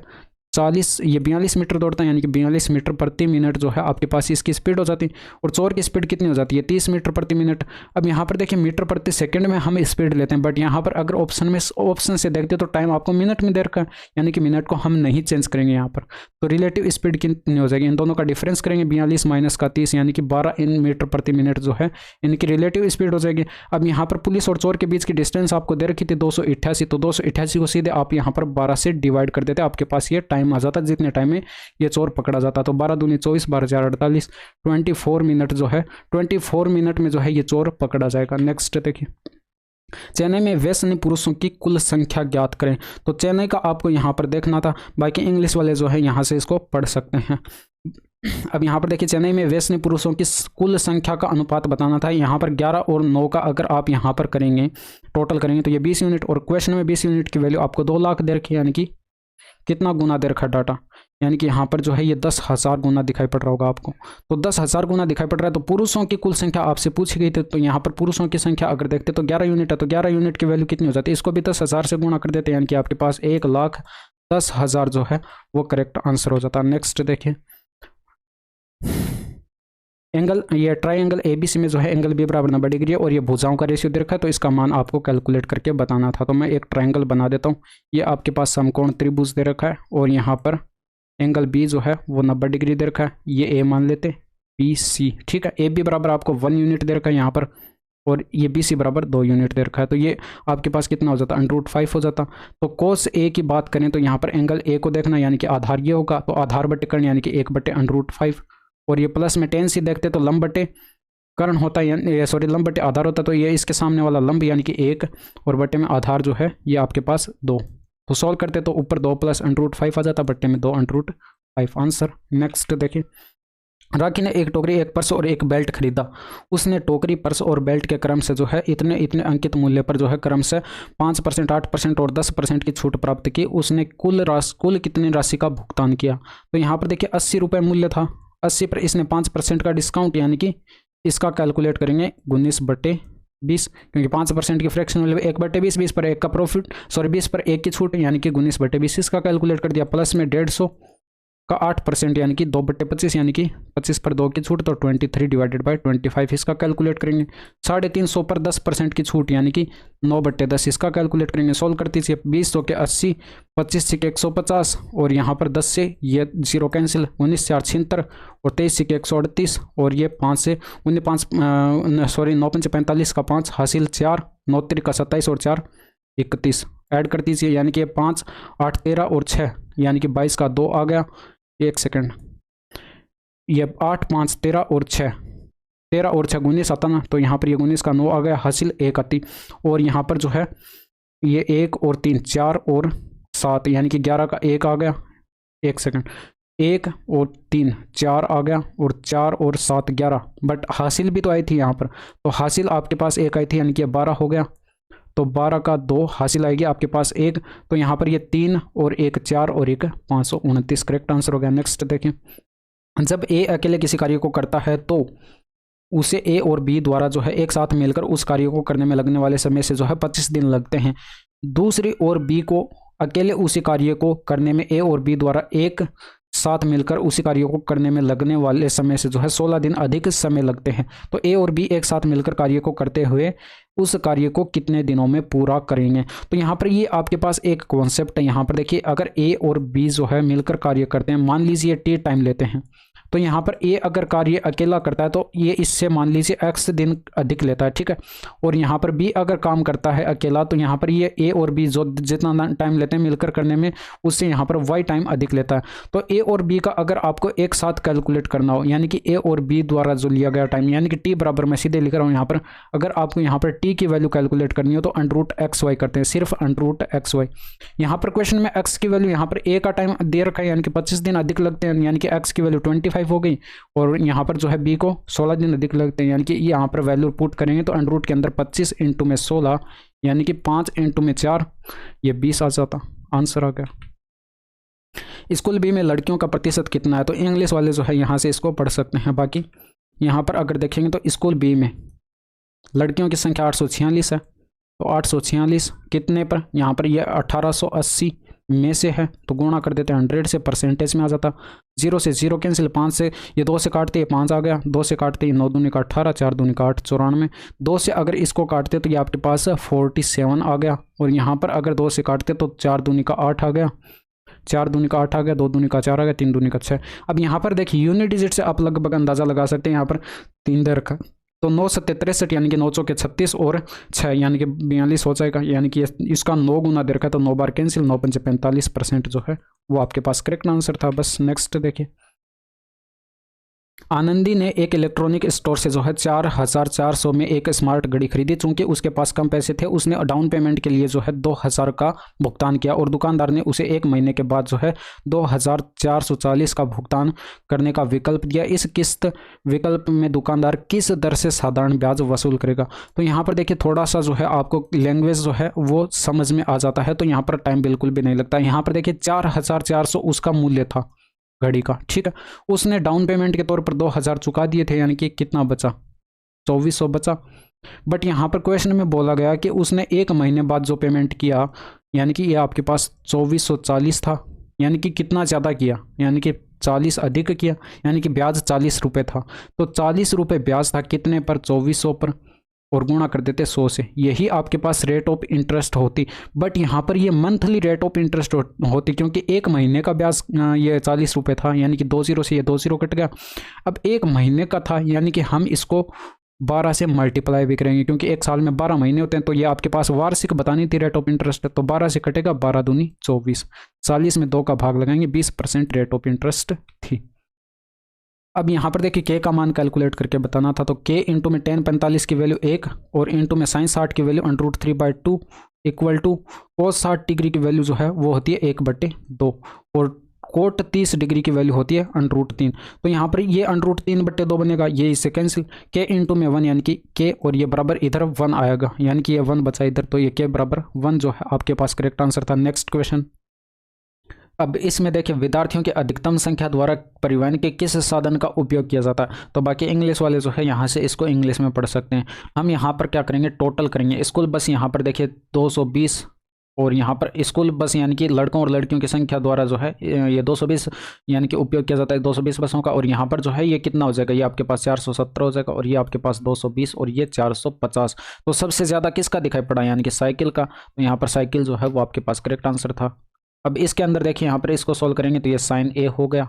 42 मीटर दौड़ता है, यानी कि 42 मीटर प्रति मिनट जो है आपके पास इसकी स्पीड हो जाती है। और चोर की स्पीड कितनी हो जाती है 30 मीटर प्रति मिनट। अब यहाँ पर देखिए मीटर प्रति सेकंड में हम स्पीड लेते हैं, बट यहाँ पर अगर ऑप्शन से देखते तो टाइम आपको मिनट में दे रखा है, यानी कि मिनट को हम नहीं चेंज करेंगे यहाँ पर। तो रिलेटिव स्पीड कितनी हो जाएगी, इन दोनों का डिफरेंस करेंगे 42 माइनस का 30 यानी कि 12 इन मीटर प्रति मिनट जो है इनकी रिलेटिव स्पीड हो जाएगी। अब यहाँ पर पुलिस और चोर के बीच की डिस्टेंस आपको दे रखी थी 288, तो 288 को सीधे आप यहाँ पर 12 से डिवाइड कर देते, आपके पास ये टाइम आ जाता जितने टाइम में ये चोर पकड़ा जाता। तो 12 दूनी 24, 12 4 48, 24 मिनट जो है 24 मिनट में जो है ये चोर पकड़ा जाएगा। नेक्स्ट देखिए, चेन्नई में व्यसनी पुरुषों की कुल संख्या ज्ञात करें। तो चेन्नई का आपको यहाँ पर देखना था, बाकी इंग्लिश वाले जो है यहाँ से इसको पढ़ सकते हैं। अब यहाँ पर देखिए चेन्नई में व्यसनी पुरुषों की कुल संख्या का अनुपात बताना था। यहाँ पर 11 और 9 का अगर आप यहाँ पर करेंगे टोटल करेंगे तो ये 20 यूनिट, और क्वेश्चन में 20 यूनिट की वैल्यू आपको 2 लाख दे रखी है, यानी कि कितना गुना दे रखा डाटा, यानी कि यहाँ पर जो है ये 10,000 गुना दिखाई पड़ रहा होगा आपको। तो 10,000 गुना दिखाई पड़ रहा है। तो पुरुषों की कुल संख्या आपसे पूछी गई थी, तो यहाँ पर पुरुषों की संख्या अगर देखते तो 11 यूनिट है, तो 11 यूनिट की वैल्यू कितनी हो जाती है, इसको भी 10,000 से गुणा कर देते हैं, यानी कि आपके पास 1,10,000 जो है वो करेक्ट आंसर हो जाता है। नेक्स्ट देखिए, एंगल ये ट्राइंगल ABC में जो है एंगल B बराबर 90 डिग्री है और ये भुजाओं का रेशियो दे रखा है, तो इसका मान आपको कैलकुलेट करके बताना था। तो मैं एक ट्राइंगल बना देता हूँ। ये आपके पास समकोण त्रिभुज दे रखा है और यहाँ पर एंगल B जो है वो 90 डिग्री दे रखा है, ये A मान लेते, BC, ठीक है। AB बराबर आपको 1 यूनिट दे रखा है यहाँ पर, और ये BC बराबर 2 यूनिट दे रखा है, तो ये आपके पास कितना हो जाता, √5 हो जाता। तो cos A की बात करें तो यहाँ पर एंगल A को देखना, यानी कि आधार ये होगा, तो आधार बटे कर्ण यानी कि 1/√5, और ये प्लस में tan C देखते तो लंब बटे कर्ण होता है, सॉरी लंब बटे आधार होता है, तो ये इसके सामने वाला लंब यानी कि 1, और बटे में आधार जो है ये आपके पास 2। तो सॉल्व करते तो ऊपर 2 + √5 आ जाता, बट्टे में 2 √5 आंसर। नेक्स्ट देखिए, राखी ने एक टोकरी, एक पर्स और एक बेल्ट खरीदा। उसने टोकरी, पर्स और बेल्ट के क्रम से जो है इतने इतने अंकित मूल्य पर जो है क्रम से 5%, 8% और 10% की छूट प्राप्त की। उसने कुल कितनी राशि का भुगतान किया? तो यहाँ पर देखिए 80 रुपये मूल्य था, 80 पर इसने 5% का डिस्काउंट, यानी कि इसका कैलकुलेट करेंगे 19/20, क्योंकि 5% की फ्रैक्शन वैल्यू 1/20, 20 पर 1 का प्रॉफिट, सॉरी 20 पर 1 की छूट, यानी कि 19/20 इसका कैलकुलेट कर दिया। प्लस में 150 का 8% यानी कि 2/25, यानी कि 25 पर 2 की छूट, तो 23/25 इसका कैलकुलेट करेंगे। 350 पर 10% की छूट, यानी कि 9/10 इसका कैलकुलेट करेंगे। सोल्व कर दीजिए, 20 के 80, 25 के 150, और यहाँ पर 10 से ये 0 कैंसिल, 19 4 76, और 23 के 138, और ये 5 से 9 5 45 का 5 हासिल 4, 9 3 का 27 और 4 31 ऐड कर दीजिए, यानी कि 5 8 13 और 6, यानी कि 22 का 2 आ गया। एक सेकंड, ये 8 5 13 और 6, 13 और 6 19 आता ना, तो यहाँ पर ये 19 का 9 आ गया, हासिल 1 आती, और यहाँ पर जो है ये 1 और 3 4 और 7, यानी कि 11 का 1 आ गया। एक सेकंड, 1 और 3 4 आ गया, और 4 और 7 11, बट हासिल भी तो आई थी यहाँ पर, तो हासिल आपके पास 1 आई थी, यानी कि 12 हो गया, तो 12 का 2 हासिल आएगी आपके पास 1, तो यहाँ पर ये 3 और 1 4 और 1 529 करेक्ट आंसर हो गया। नेक्स्ट देखें, जब ए अकेले किसी कार्य को करता है तो उसे ए और बी द्वारा जो है एक साथ मिलकर उस कार्य को करने में लगने वाले समय से जो है 25 दिन लगते हैं। दूसरी ओर बी को अकेले उसी कार्य को करने में ए और बी द्वारा एक साथ मिलकर उसी कार्य को करने में लगने वाले समय से जो है 16 दिन अधिक समय लगते हैं। तो ए और बी एक साथ मिलकर कार्य को करते हुए उस कार्य को कितने दिनों में पूरा करेंगे? तो यहाँ पर ये आपके पास एक कॉन्सेप्ट है। यहाँ पर देखिए, अगर ए और बी जो है मिलकर कार्य करते हैं, मान लीजिए टी टाइम लेते हैं, तो यहाँ पर ए अगर कार्य अकेला करता है तो ये इससे मान लीजिए एक्स दिन अधिक लेता है, ठीक है। और यहाँ पर बी अगर काम करता है अकेला तो यहाँ पर ये ए और बी जो जितना टाइम लेते हैं मिलकर करने में, उससे यहाँ पर वाई टाइम अधिक लेता है। तो ए और बी का अगर आपको एक साथ कैलकुलेट करना हो, यानी कि ए और बी द्वारा जो लिया गया टाइम, यानी कि टी बराबर मैं सीधे लिख रहा हूँ यहाँ पर, अगर आपको यहाँ पर टी की वैल्यू कैलकुलेट करनी हो तो √XY करते हैं, सिर्फ √XY। यहाँ पर क्वेश्चन में एक्स की वैल्यू, यहाँ पर ए का टाइम दे रखा है, यानी कि 25 दिन अधिक लगते हैं, यानी कि एक्स की वैल्यू 25 हो गई, और यहाँ पर जो है बी को 16 दिन अधिक लगते हैं, यानी कि यहाँ पर वैल्यू पुट करेंगे तो √ के अंदर 25 इंटू में 16, यानी कि 5 इंटू में 4, ये 20 आ जाता, आंसर आ गया। स्कूल बी में लड़कियों का प्रतिशत कितना है? तो इंग्लिश वाले जो है यहाँ से इसको पढ़ सकते हैं। बाकी यहाँ पर अगर देखेंगे तो स्कूल बी में लड़कियों की संख्या 846 है, तो 846 कितने पर, यहाँ पर ये 1880 में से है, तो गुणा कर देते हैं 100 से, परसेंटेज में आ जाता। 0 से 0 कैंसिल, 5 से ये 2 से काटते ये 5 आ गया, 2 से काटते ये 9 दूनी का 18, 4 दूनी का 8 94, 2 से अगर इसको काटते तो ये आपके पास 47 आ गया, और यहाँ पर अगर 2 से काटते तो 4 दूनी का 8 आ गया, 4 दूनी का 8 आ गया, 2 दूनी का 4 आ गया, 3 दूनी का 6। अब यहाँ पर देखिए यूनिट डिजिट से आप लगभग अंदाजा लगा सकते हैं, यहाँ पर 3 दे रखा, तो 9 7 63, यानी कि 9 चौके 36 और 6 यानी कि 42 हो जाएगा, यानी कि इसका 9 गुना दे रखा है, तो 9 बार कैंसिल, 9 पंचे 45% जो है वो आपके पास करेक्ट आंसर था। बस नेक्स्ट देखिए, आनंदी ने एक इलेक्ट्रॉनिक स्टोर से जो है 4400 में एक स्मार्ट घड़ी खरीदी। चूंकि उसके पास कम पैसे थे, उसने डाउन पेमेंट के लिए जो है 2000 का भुगतान किया, और दुकानदार ने उसे 1 महीने के बाद जो है 2440 का भुगतान करने का विकल्प दिया। इस किस्त विकल्प में दुकानदार किस दर से साधारण ब्याज वसूल करेगा? तो यहाँ पर देखिए थोड़ा सा जो है आपको लैंग्वेज जो है वो समझ में आ जाता है, तो यहाँ पर टाइम बिल्कुल भी नहीं लगता। यहाँ पर देखिए 4400 उसका मूल्य था घड़ी का, ठीक है। उसने डाउन पेमेंट के तौर पर 2000 चुका दिए थे, यानी कि कितना बचा, 2400 बचा। बट यहाँ पर क्वेश्चन में बोला गया कि उसने 1 महीने बाद जो पेमेंट किया, यानी कि ये आपके पास 2440 था, यानी कि कितना ज़्यादा किया, यानी कि 40 अधिक किया, यानी कि ब्याज 40 रुपये था। तो 40 रुपये ब्याज था कितने पर, 2400 पर, और गुणा कर देते 100 से, यही आपके पास रेट ऑफ इंटरेस्ट होती। बट यहाँ पर ये मंथली रेट ऑफ इंटरेस्ट होती, क्योंकि एक महीने का ब्याज ये 40 रुपये था, यानी कि 20 से ये 20 कट गया। अब एक महीने का था, यानी कि हम इसको 12 से मल्टीप्लाई भी करेंगे, क्योंकि एक साल में 12 महीने होते हैं। तो ये आपके पास वार्षिक बतानी थी रेट ऑफ इंटरेस्ट, तो 12 से कटेगा 12 दूनी 24, 40 में 2 का भाग लगाएंगे, 20% रेट ऑफ इंटरेस्ट थी। अब यहाँ पर देखिए के का मान कैलकुलेट करके बताना था, तो के इंटू में tan 45 की वैल्यू 1 और इंटू में sin 60 की value √3/2 equal to cos 60 degree की वैल्यू जो है वो होती है 1/2 और कोट 30 डिग्री की वैल्यू होती है √3। तो यहाँ पर ये √3/2 बनेगा, ये इससे कैंसिल, के इंटू में 1 यानी कि के और ये बराबर इधर 1 आएगा, यानी कि ये 1 बचा इधर, तो ये के बराबर 1 जो है आपके पास करेक्ट आंसर था। Next question. अब इसमें देखिए विद्यार्थियों की अधिकतम संख्या द्वारा परिवहन के किस साधन का उपयोग किया जाता है। तो बाकी इंग्लिश वाले जो है यहाँ से इसको इंग्लिश में पढ़ सकते हैं। हम यहाँ पर क्या करेंगे, टोटल करेंगे। स्कूल बस यहाँ पर देखिए 220 और यहाँ पर स्कूल बस यानी कि लड़कों और लड़कियों की संख्या द्वारा जो है ये 220 यानी कि उपयोग किया जाता है 220 बसों का। और यहाँ पर जो है ये कितना हो जाएगा, ये आपके पास 470 हो जाएगा और ये आपके पास 220 और ये 450। तो सबसे ज़्यादा किसका दिखाई पड़ा, यानी कि साइकिल का। तो यहाँ पर साइकिल जो है वो आपके पास करेक्ट आंसर था। अब इसके अंदर देखिए यहाँ पर इसको सॉल्व करेंगे तो ये साइन ए हो गया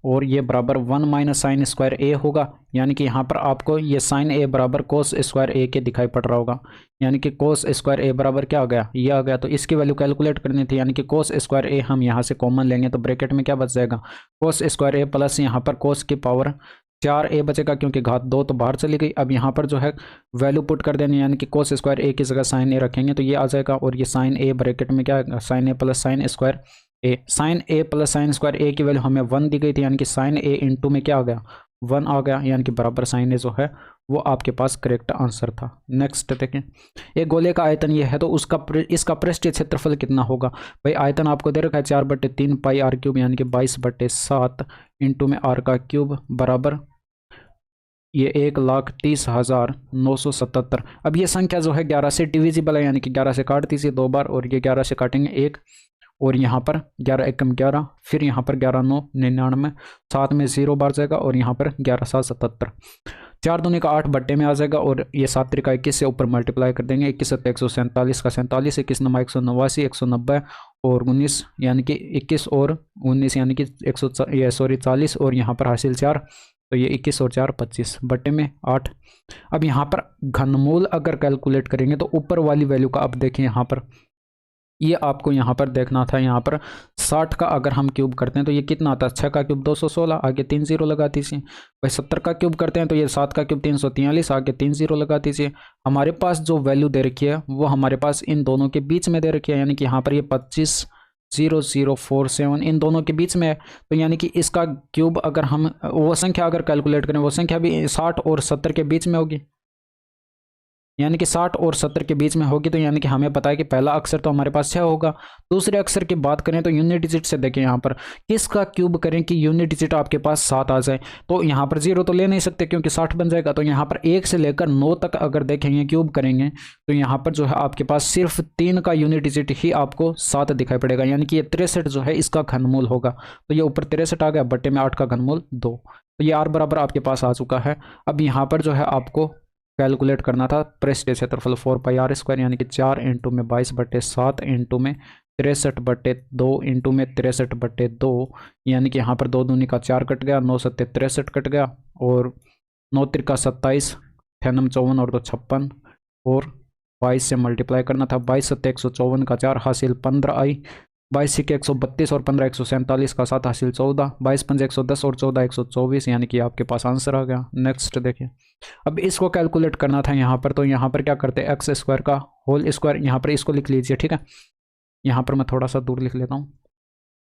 और ये बराबर 1 माइनस साइन स्क्वायर ए होगा, यानी कि यहाँ पर आपको ये साइन ए बराबर कोस स्क्वायर ए के दिखाई पड़ रहा होगा, यानी कि कोस स्क्वायर ए बराबर क्या आ गया, ये आ गया। तो इसकी वैल्यू कैलकुलेट करनी थी, यानी कि कोस स्क्वायर ए हम यहाँ से कॉमन लेंगे तो ब्रैकेट में क्या बच जाएगा, कोस स्क्वायर ए प्लस यहाँ पर कोस की पावर 4a बचेगा, क्योंकि घात 2 तो बाहर चली गई। अब यहाँ पर जो है वैल्यू पुट कर देनी, यानी कि कोस स्क्वायर ए की जगह साइन ए रखेंगे तो ये आ जाएगा और ये साइन ए ब्रैकेट में क्या आएगा, साइन ए प्लस साइन स्क्वायर ए। साइन ए प्लस साइन स्क्वायर ए की वैल्यू हमें 1 दी गई थी, यानी कि साइन ए इंटू में क्या आ गया, 1 आ गया, यानी कि बराबर साइन ए जो है वो आपके पास करेक्ट आंसर था। नेक्स्ट देखें, एक गोले का आयतन ये है तो इसका पृष्ठीय क्षेत्रफल कितना होगा। भाई आयतन आपको दे रखा है 4/3 पाई आर क्यूब, यानी कि 22/7 इंटू में आर का क्यूब बराबर ये 1,30,977। अब ये संख्या जो है 11 से डिविजिबल है, यानी कि 11 से काट दीजिए 2 बार और ये 11 से काटेंगे 1 और यहाँ पर 11 एकम 11, फिर यहाँ पर 11 9 99, 7 में 0 बार जाएगा और यहाँ पर 11 7 77, 4 दूनी का 8 बट्टे में आ जाएगा और ये 7 त्रिका 21 से ऊपर मल्टीप्लाई कर देंगे, 21 7 147 का 47, 21 9 189, 190 और 19 यानी कि 21 और 19 यानी कि 40 और यहाँ पर हासिल 4, तो ये 21 और 4 25 बट्टे में 8। अब यहाँ पर घनमूल अगर कैलकुलेट करेंगे तो ऊपर वाली वैल्यू का अब देखें, यहाँ पर ये आपको यहाँ पर देखना था, यहाँ पर 60 का अगर हम क्यूब करते हैं तो ये कितना आता है, 6 का क्यूब 216, आगे 3 0 लगा दीजिए। भाई 70 का क्यूब करते हैं तो ये 7 का क्यूब 343, आगे 3 0 लगा दीजिए। हमारे पास जो वैल्यू दे रखी है वो हमारे पास इन दोनों के बीच में दे रखी है, यानी कि यहाँ पर ये 25,0047 इन दोनों के बीच में है। तो यानी कि इसका क्यूब अगर हम वो संख्या अगर कैलकुलेट करें, वो संख्या भी 60 और 70 के बीच में होगी, यानी कि 60 और 70 के बीच में होगी। तो यानी कि हमें पता है कि पहला अक्षर तो हमारे पास 6 होगा। दूसरे अक्षर की बात करें तो यूनिट डिजिट से देखें, यहाँ पर किसका क्यूब करें कि यूनिट डिजिट आपके पास 7 आ जाए। तो यहाँ पर 0 तो ले नहीं सकते क्योंकि 60 बन जाएगा। तो यहाँ पर 1 से लेकर 9 तक अगर देखेंगे क्यूब करेंगे तो यहाँ पर जो है आपके पास सिर्फ 3 का यूनिट डिजिट ही आपको 7 दिखाई पड़ेगा, यानी कि ये 63 जो है इसका घनमूल होगा। तो ये ऊपर 63 आ गया, बट्टे में 8 का घनमूल 2, तो ये आर बराबर आपके पास आ चुका है। अब यहाँ पर जो है आपको कैलकुलेट करना था पृष्ठीय क्षेत्रफल 4 पाई आर स्क्वायर, यानी कि 4 इंटू में 22/7 इंटू में 63/2 इंटू में 63/2, यानी कि यहाँ पर 2 दूनी का 4 कट गया, 9 7 63 कट गया और 9 त्रिका 27, 9 54 और 2 56 और 22 से मल्टीप्लाई करना था। 22 7 154 का 4 हासिल 15 आई, 22 सिक्के 132 और 15 147 का 7 हासिल 14, 22 5 110 और 14 124, यानी कि आपके पास आंसर आ गया। नेक्स्ट देखिए, अब इसको कैलकुलेट करना था यहाँ पर, तो यहाँ पर क्या करते हैं एक्स स्क्वायर का होल स्क्वायर, यहाँ पर इसको लिख लीजिए, ठीक है। यहाँ पर मैं थोड़ा सा दूर लिख लेता हूँ,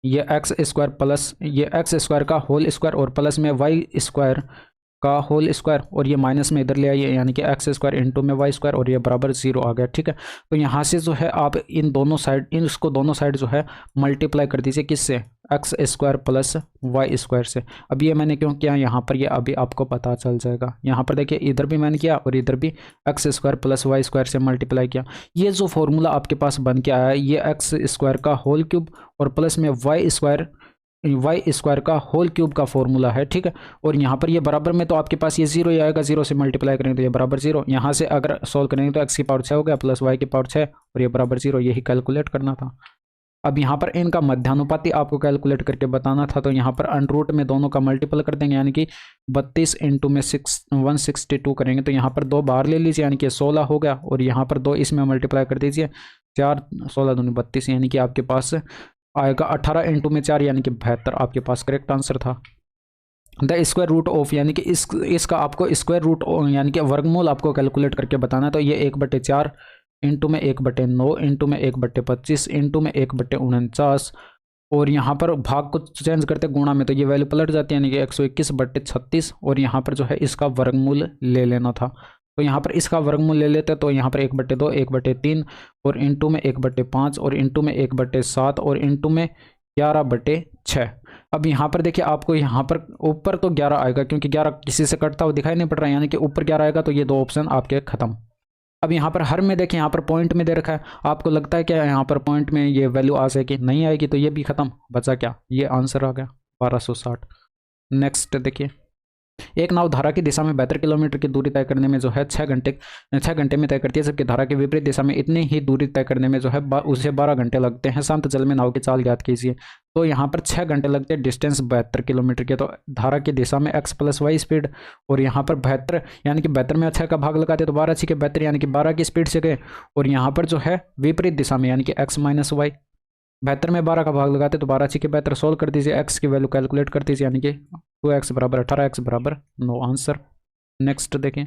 ये एक्स स्क्वायर प्लस ये एक्स स्क्वायर का होल स्क्वायर और प्लस में वाई स्क्वायर का होल स्क्वायर और ये माइनस में इधर ले आइए, यानी कि एक्स स्क्वायर इंटू में वाई स्क्वायर और ये बराबर 0 आ गया, ठीक है। तो यहाँ से जो है आप इन दोनों साइड इसको दोनों साइड जो है मल्टीप्लाई कर दीजिए, किससे, x square plus y square से। अब ये मैंने क्यों किया, यहाँ पर ये अभी आपको पता चल जाएगा। यहाँ पर देखिए इधर भी मैंने किया और इधर भी x square plus y square से मल्टीप्लाई किया। ये जो फॉर्मूला आपके पास बन के आया है, ये एक्स स्क्वायर का होल क्यूब और प्लस में वाई स्क्वायर वाई स्क्वायर का होल क्यूब का फॉर्मूला है, ठीक है। और यहाँ पर ये बराबर में तो आपके पास ये जीरो ही आएगा, जीरो से मल्टीप्लाई करेंगे तो ये बराबर जीरो, यहाँ से अगर सोल्व करेंगे तो एक्स की पावर 6 हो गया प्लस वाई की पावर 6 और ये बराबर जीरो, यही कैलकुलेट करना था। अब यहाँ पर इनका मध्यानुपाती आपको कैलकुलेट करके बताना था, तो यहाँ पर अंडरूट में दोनों का मल्टीपल कर देंगे, यानी कि 32 इंटू में 162 करेंगे तो यहाँ पर 2 बाहर ले लीजिए, यानी कि 16 हो गया, और यहाँ पर 2 इसमें मल्टीप्लाई कर दीजिए, 4 16 दूनी 32, यानी कि आपके पास आएगा 18 इंटू में 4, यानी कि 72 आपके पास करेक्ट आंसर था। द स्क्वायर रूट ऑफ, यानी कि इसका आपको स्क्वायर रूट यानी कि वर्गमूल आपको कैलकुलेट करके बताना है, तो ये 1/4 इंटू में 1/9 इंटू में 1/25 इंटू में 1/49, और यहाँ पर भाग को चेंज करते गुणा में तो ये वैल्यू पलट जाती है, यानी कि 121/36, और यहाँ पर जो है इसका वर्गमूल ले लेना था, तो यहाँ पर इसका वर्गमूल ले लेते तो यहाँ पर 1/2 1/3 और इंटू में 1/5 और इंटू में 1/7 और इंटू में 11/6। अब यहाँ पर देखिए आपको यहाँ पर ऊपर तो 11 आएगा, क्योंकि 11 किसी से कटता हुआ दिखाई नहीं पड़ रहा है, यानी कि ऊपर 11 आएगा, तो ये 2 ऑप्शन आपके खत्म। अब यहाँ पर हर में देखिए यहाँ पर पॉइंट में दे रखा है, आपको लगता है क्या यहाँ पर पॉइंट में ये वैल्यू आ जाएगी, नहीं आएगी, तो ये भी खत्म, बचा क्या, ये आंसर आ गया 1260। नेक्स्ट देखिए, एक नाव धारा की दिशा में 72 किलोमीटर की दूरी तय करने में जो है 6 घंटे में तय करती है, जबकि धारा की विपरीत दिशा में इतनी ही दूरी तय करने में जो है उसे 12 घंटे लगते हैं। शांत जल में नाव की चाल ज्ञात कीजिए, तो यहाँ पर 6 घंटे लगते हैं, डिस्टेंस 72 किलोमीटर के, तो धारा की दिशा में x + y स्पीड, और यहाँ पर 72 यानी कि 72 में 6 का भाग लगाते तो 12 6 के 72 यानी कि 12 की स्पीड से गए, और यहाँ पर जो है विपरीत दिशा में यानी कि x - y, 72 में 12 का भाग लगाते तो 12 6 के 72, सोल्व कर दीजिए, x की वैल्यू कैलकुलेट कर दीजिए, यानी कि 2x = 18, x = 9 आंसर। नेक्स्ट देखें,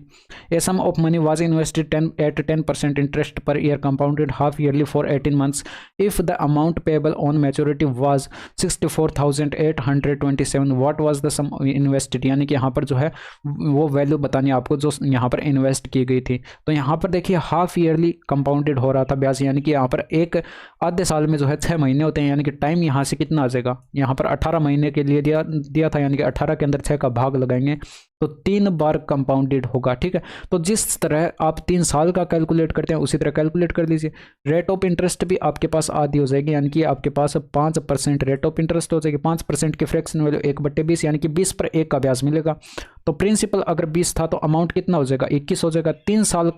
a sum of money was invested at 10% interest per year compounded half yearly for 18 months if the amount payable on maturity was 64,827, what was the sum invested, यानी कि यहाँ पर जो है वो वैल्यू बतानी है आपको जो यहाँ पर इन्वेस्ट की गई थी। तो यहाँ पर देखिए हाफ ईयरली कंपाउंडेड हो रहा था ब्याज, यानी कि यहाँ पर एक आधे साल में जो है 6 महीने होते हैं, यानी कि टाइम यहाँ से कितना आ जाएगा, यहाँ पर 18 महीने के लिए दिया था, यानी कि 18 के अंदर 6 का भाग लगाएंगे तो 3 बार कंपाउंडेड होगा, ठीक है। तो जिस तरह आप 3 साल का कैलकुलेट करते हैं उसी तरह कैलकुलेट कर लीजिए। रेट ऑफ इंटरेस्ट भी आपके पास आधी हो जाएगी, यानी कि आपके पास 5% रेट ऑफ इंटरेस्ट हो जाएगी, 5% की फ्रैक्शन वैल्यू 1/20, यानी कि 20 पर 1 का ब्याज मिलेगा। तो प्रिंसिपल अगर 20 था तो अमाउंट कितना हो जाएगा, 21 हो जाएगा। 3 साल,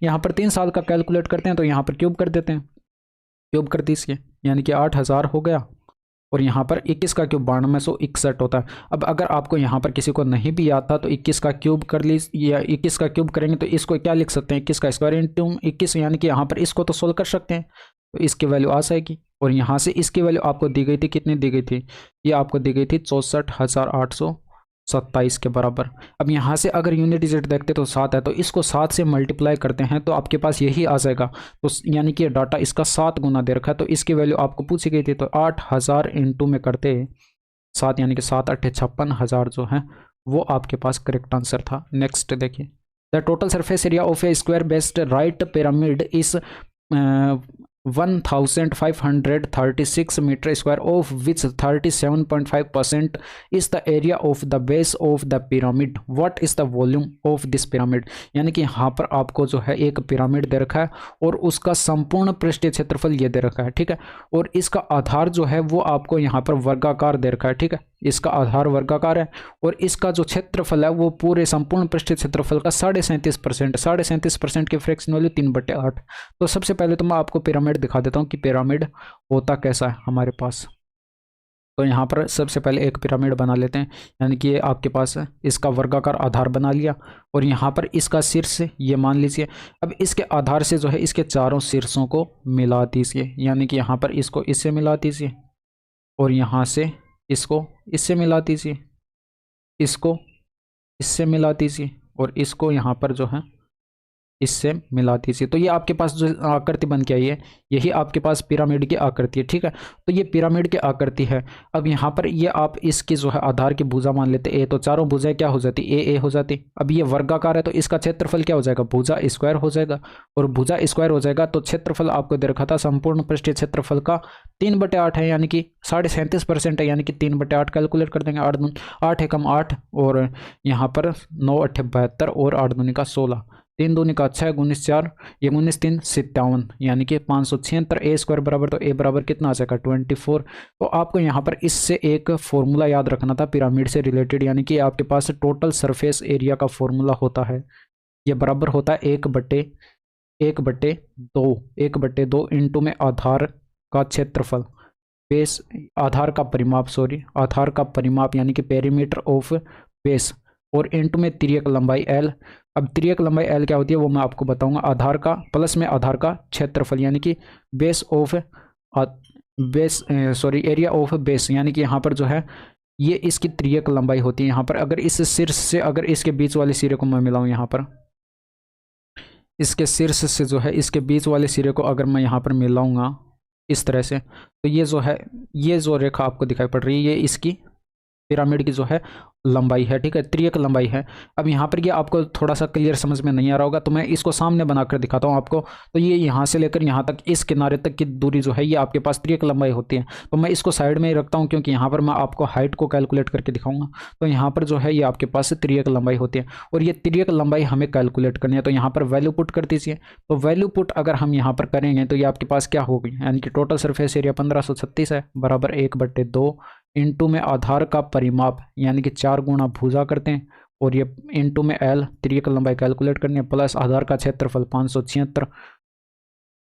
यहाँ पर 3 साल का कैलकुलेट करते हैं तो यहाँ पर क्यूब कर देते हैं, क्यूब कर दीजिए, यानी कि 8000 हो गया, और यहाँ पर 21 का क्यूब 9261 होता है। अब अगर आपको यहाँ पर किसी को नहीं भी याद था तो 21 का क्यूब कर लीजिए, या 21 का क्यूब करेंगे तो इसको क्या लिख सकते हैं, 21 का स्क्वायर इंटू 21, यानी कि यहाँ पर इसको तो सोल्व कर सकते हैं, तो इसकी वैल्यू आ जाएगी। और यहाँ से इसकी वैल्यू आपको दी गई थी, कितनी दी गई थी, ये आपको दी गई थी 64,827 के बराबर। अब यहाँ से अगर यूनिट डिजिट देखते तो 7 है, तो इसको 7 से मल्टीप्लाई करते हैं तो आपके पास यही आ जाएगा, तो यानी कि डाटा इसका 7 गुना दे रखा है, तो इसकी वैल्यू आपको पूछी गई थी, तो 8000 इंटू में करते 7, यानी कि 7 8 56,000 जो है वो आपके पास करेक्ट आंसर था। नेक्स्ट देखिए, the total surface area of A square based right pyramid is 1536 meter square, of which 37.5% is the area of the base of the pyramid. What is the volume of this pyramid? यानी कि यहाँ पर आपको जो है एक पिरामिड दे रखा है और उसका संपूर्ण पृष्ठीय क्षेत्रफल ये दे रखा है, ठीक है। और इसका आधार जो है वो आपको यहाँ पर वर्गाकार दे रखा है, ठीक है, इसका आधार वर्गाकार है, और इसका जो क्षेत्रफल है वो पूरे संपूर्ण पृष्ठीय क्षेत्रफल का 37% की फ्रैक्शन वैल्यू 3/8। तो सबसे पहले तो मैं आपको पिरामिड दिखा देता हूँ कि पिरामिड होता कैसा है हमारे पास। तो यहाँ पर सबसे पहले एक पिरामिड बना लेते हैं, यानी कि ये आपके पास है, इसका वर्गाकार आधार बना लिया, और यहाँ पर इसका शीर्ष ये मान लीजिए। अब इसके आधार से जो है इसके चारों शीर्षों को मिला दीजिए, यानी कि यहाँ पर इसको इससे मिला दीजिए, और यहाँ से इसको इससे मिला दीजिए, इसको इससे मिला दीजिए, और इसको यहाँ पर जो है इससे मिला दीजिए। तो ये आपके पास जो आकृति बन के आई है यही आपके पास पिरामिड की आकृति है, ठीक है। तो ये पिरामिड की आकृति है। अब यहाँ पर ये आप इसकी जो है आधार की भुजा मान लेते ए, तो चारों भुजाएं क्या हो जाती, ए हो जाती। अब ये वर्गाकार है तो इसका क्षेत्रफल क्या हो जाएगा, भुजा स्क्वायर हो जाएगा, और भुजा स्क्वायर हो जाएगा तो क्षेत्रफल आपको दे रखा था संपूर्ण पृष्ठीय क्षेत्रफल का 3/8 है, यानी कि 37.5% है, यानी कि 3/8 कैलकुलेट कर देंगे। 8 एकम 8, और यहाँ पर 9 8 72 और 8 दूनी का 16, 3 दूनी का 6 19 4 ये 19 3 57 यानी कि 576। ए स्क्वायर बराबर, तो ए बराबर कितना आ जाएगा 24। तो आपको यहाँ पर इससे एक फॉर्मूला याद रखना था पिरामिड से रिलेटेड, यानी कि आपके पास टोटल सरफेस एरिया का फॉर्मूला होता है, ये बराबर होता है 1/2 इंटू में आधार का क्षेत्रफल, बेस आधार का परिमाप, सॉरी आधार का परिमाप यानी कि पेरीमीटर ऑफ बेस, और इंटू में तिर्यक लंबाई एल। अब तिर्यक लंबाई एल क्या होती है वो मैं आपको बताऊंगा। आधार का प्लस में आधार का क्षेत्रफल यानी कि base of area of base, यानी कि यहाँ पर जो है ये इसकी तिर्यक लंबाई होती है। यहाँ पर अगर इस शीर्ष से अगर इसके बीच वाले सिरे को मैं मिलाऊं, यहाँ पर इसके शीर्ष से जो है इसके बीच वाले सिरे को अगर मैं यहाँ पर मिलाऊंगा इस तरह से, तो ये जो है ये जो रेखा आपको दिखाई पड़ रही है ये इसकी पिरामिड की जो है लंबाई है, ठीक है, तिर्यक लंबाई है। अब यहाँ पर ये आपको थोड़ा सा क्लियर समझ में नहीं आ रहा होगा, तो मैं इसको सामने बनाकर दिखाता हूँ आपको। तो ये यहाँ से लेकर यहाँ तक इस किनारे तक की दूरी जो है ये आपके पास तिर्यक लंबाई होती है। तो मैं इसको साइड में ही रखता हूँ क्योंकि यहाँ पर मैं आपको हाइट को कैलकुलेट करके दिखाऊंगा। तो यहाँ पर जो है ये आपके पास तिर्यक लंबाई होती है और ये तिर्यक लंबाई हमें कैलकुलेट करनी है। तो यहाँ पर वैल्यू पुट कर दीजिए। तो वैल्यू पुट अगर हम यहाँ पर करेंगे तो ये आपके पास क्या होगी, यानी कि टोटल सरफेस एरिया 1536 है, बराबर 1/2 इंटू में आधार का परिमाप यानी कि 4 गुना भुजा करते हैं, और ये इंटू में एल तिर्यक लंबाई कैलकुलेट करनी है, प्लस आधार का क्षेत्रफल 576,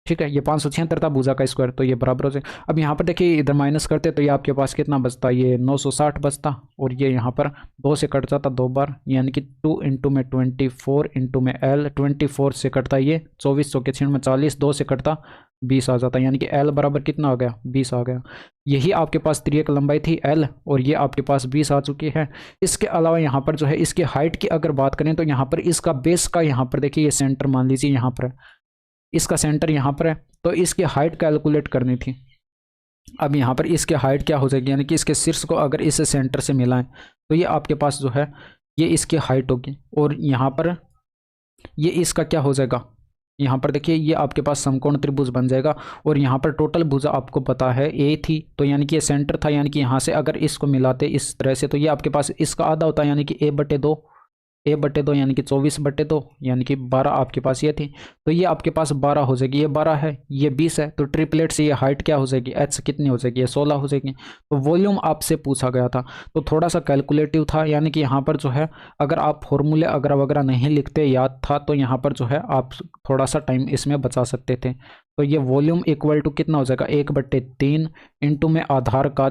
ठीक है, ये 576 था भुजा का स्क्वायर, तो ये बराबर हो जाए। अब यहाँ पर देखिए इधर माइनस करते तो ये आपके पास कितना बचता, ये 960 बचता, और ये यहाँ पर 2 से कट जाता 2 बार, यानी कि 2 इंटू में 24 इंटू में एल, 24 से कटता ये 24, 100 के 40, 2 से कटता 20 आ जाता, यानी कि एल बराबर कितना आ गया 20 आ गया। यही आपके पास तिर्यक लंबाई थी एल, और ये आपके पास 20 आ चुकी है। इसके अलावा यहाँ पर जो है इसकी हाइट की अगर बात करें तो यहाँ पर इसका बेस का यहाँ पर देखिए ये सेंटर मान लीजिए यहाँ पर है, इसका सेंटर यहाँ पर है, तो इसकी हाइट कैलकुलेट करनी थी। अब यहाँ पर इसकी हाइट क्या हो जाएगी, यानी कि इसके शीर्ष को अगर इस सेंटर से मिलाएं तो ये आपके पास जो है ये इसकी हाइट होगी, और यहाँ पर ये इसका क्या हो जाएगा, यहाँ पर देखिए ये आपके पास समकोण त्रिभुज बन जाएगा। और यहाँ पर टोटल भुजा आपको पता है ए थी, तो यानी कि ये सेंटर था, यानी कि यहाँ से अगर इसको मिलाते इस तरह से तो ये आपके पास इसका आधा होता है, यानी कि a/2 यानी कि 24/2 यानी कि 12 आपके पास ये थी, तो ये आपके पास 12 हो जाएगी, ये 12 है ये 20 है, तो ट्रिपलेट से ये हाइट क्या हो जाएगी h कितनी हो जाएगी, ये 16 हो जाएगी। तो वॉल्यूम आपसे पूछा गया था, तो थोड़ा सा कैलकुलेटिव था, यानी कि यहाँ पर जो है अगर आप फॉर्मूले अगर वगैरह नहीं लिखते याद था तो यहाँ पर जो है आप थोड़ा सा टाइम इसमें बचा सकते थे। तो ये वॉल्यूम इक्वल टू कितना हो जाएगा 1/3 इंटू में आधार का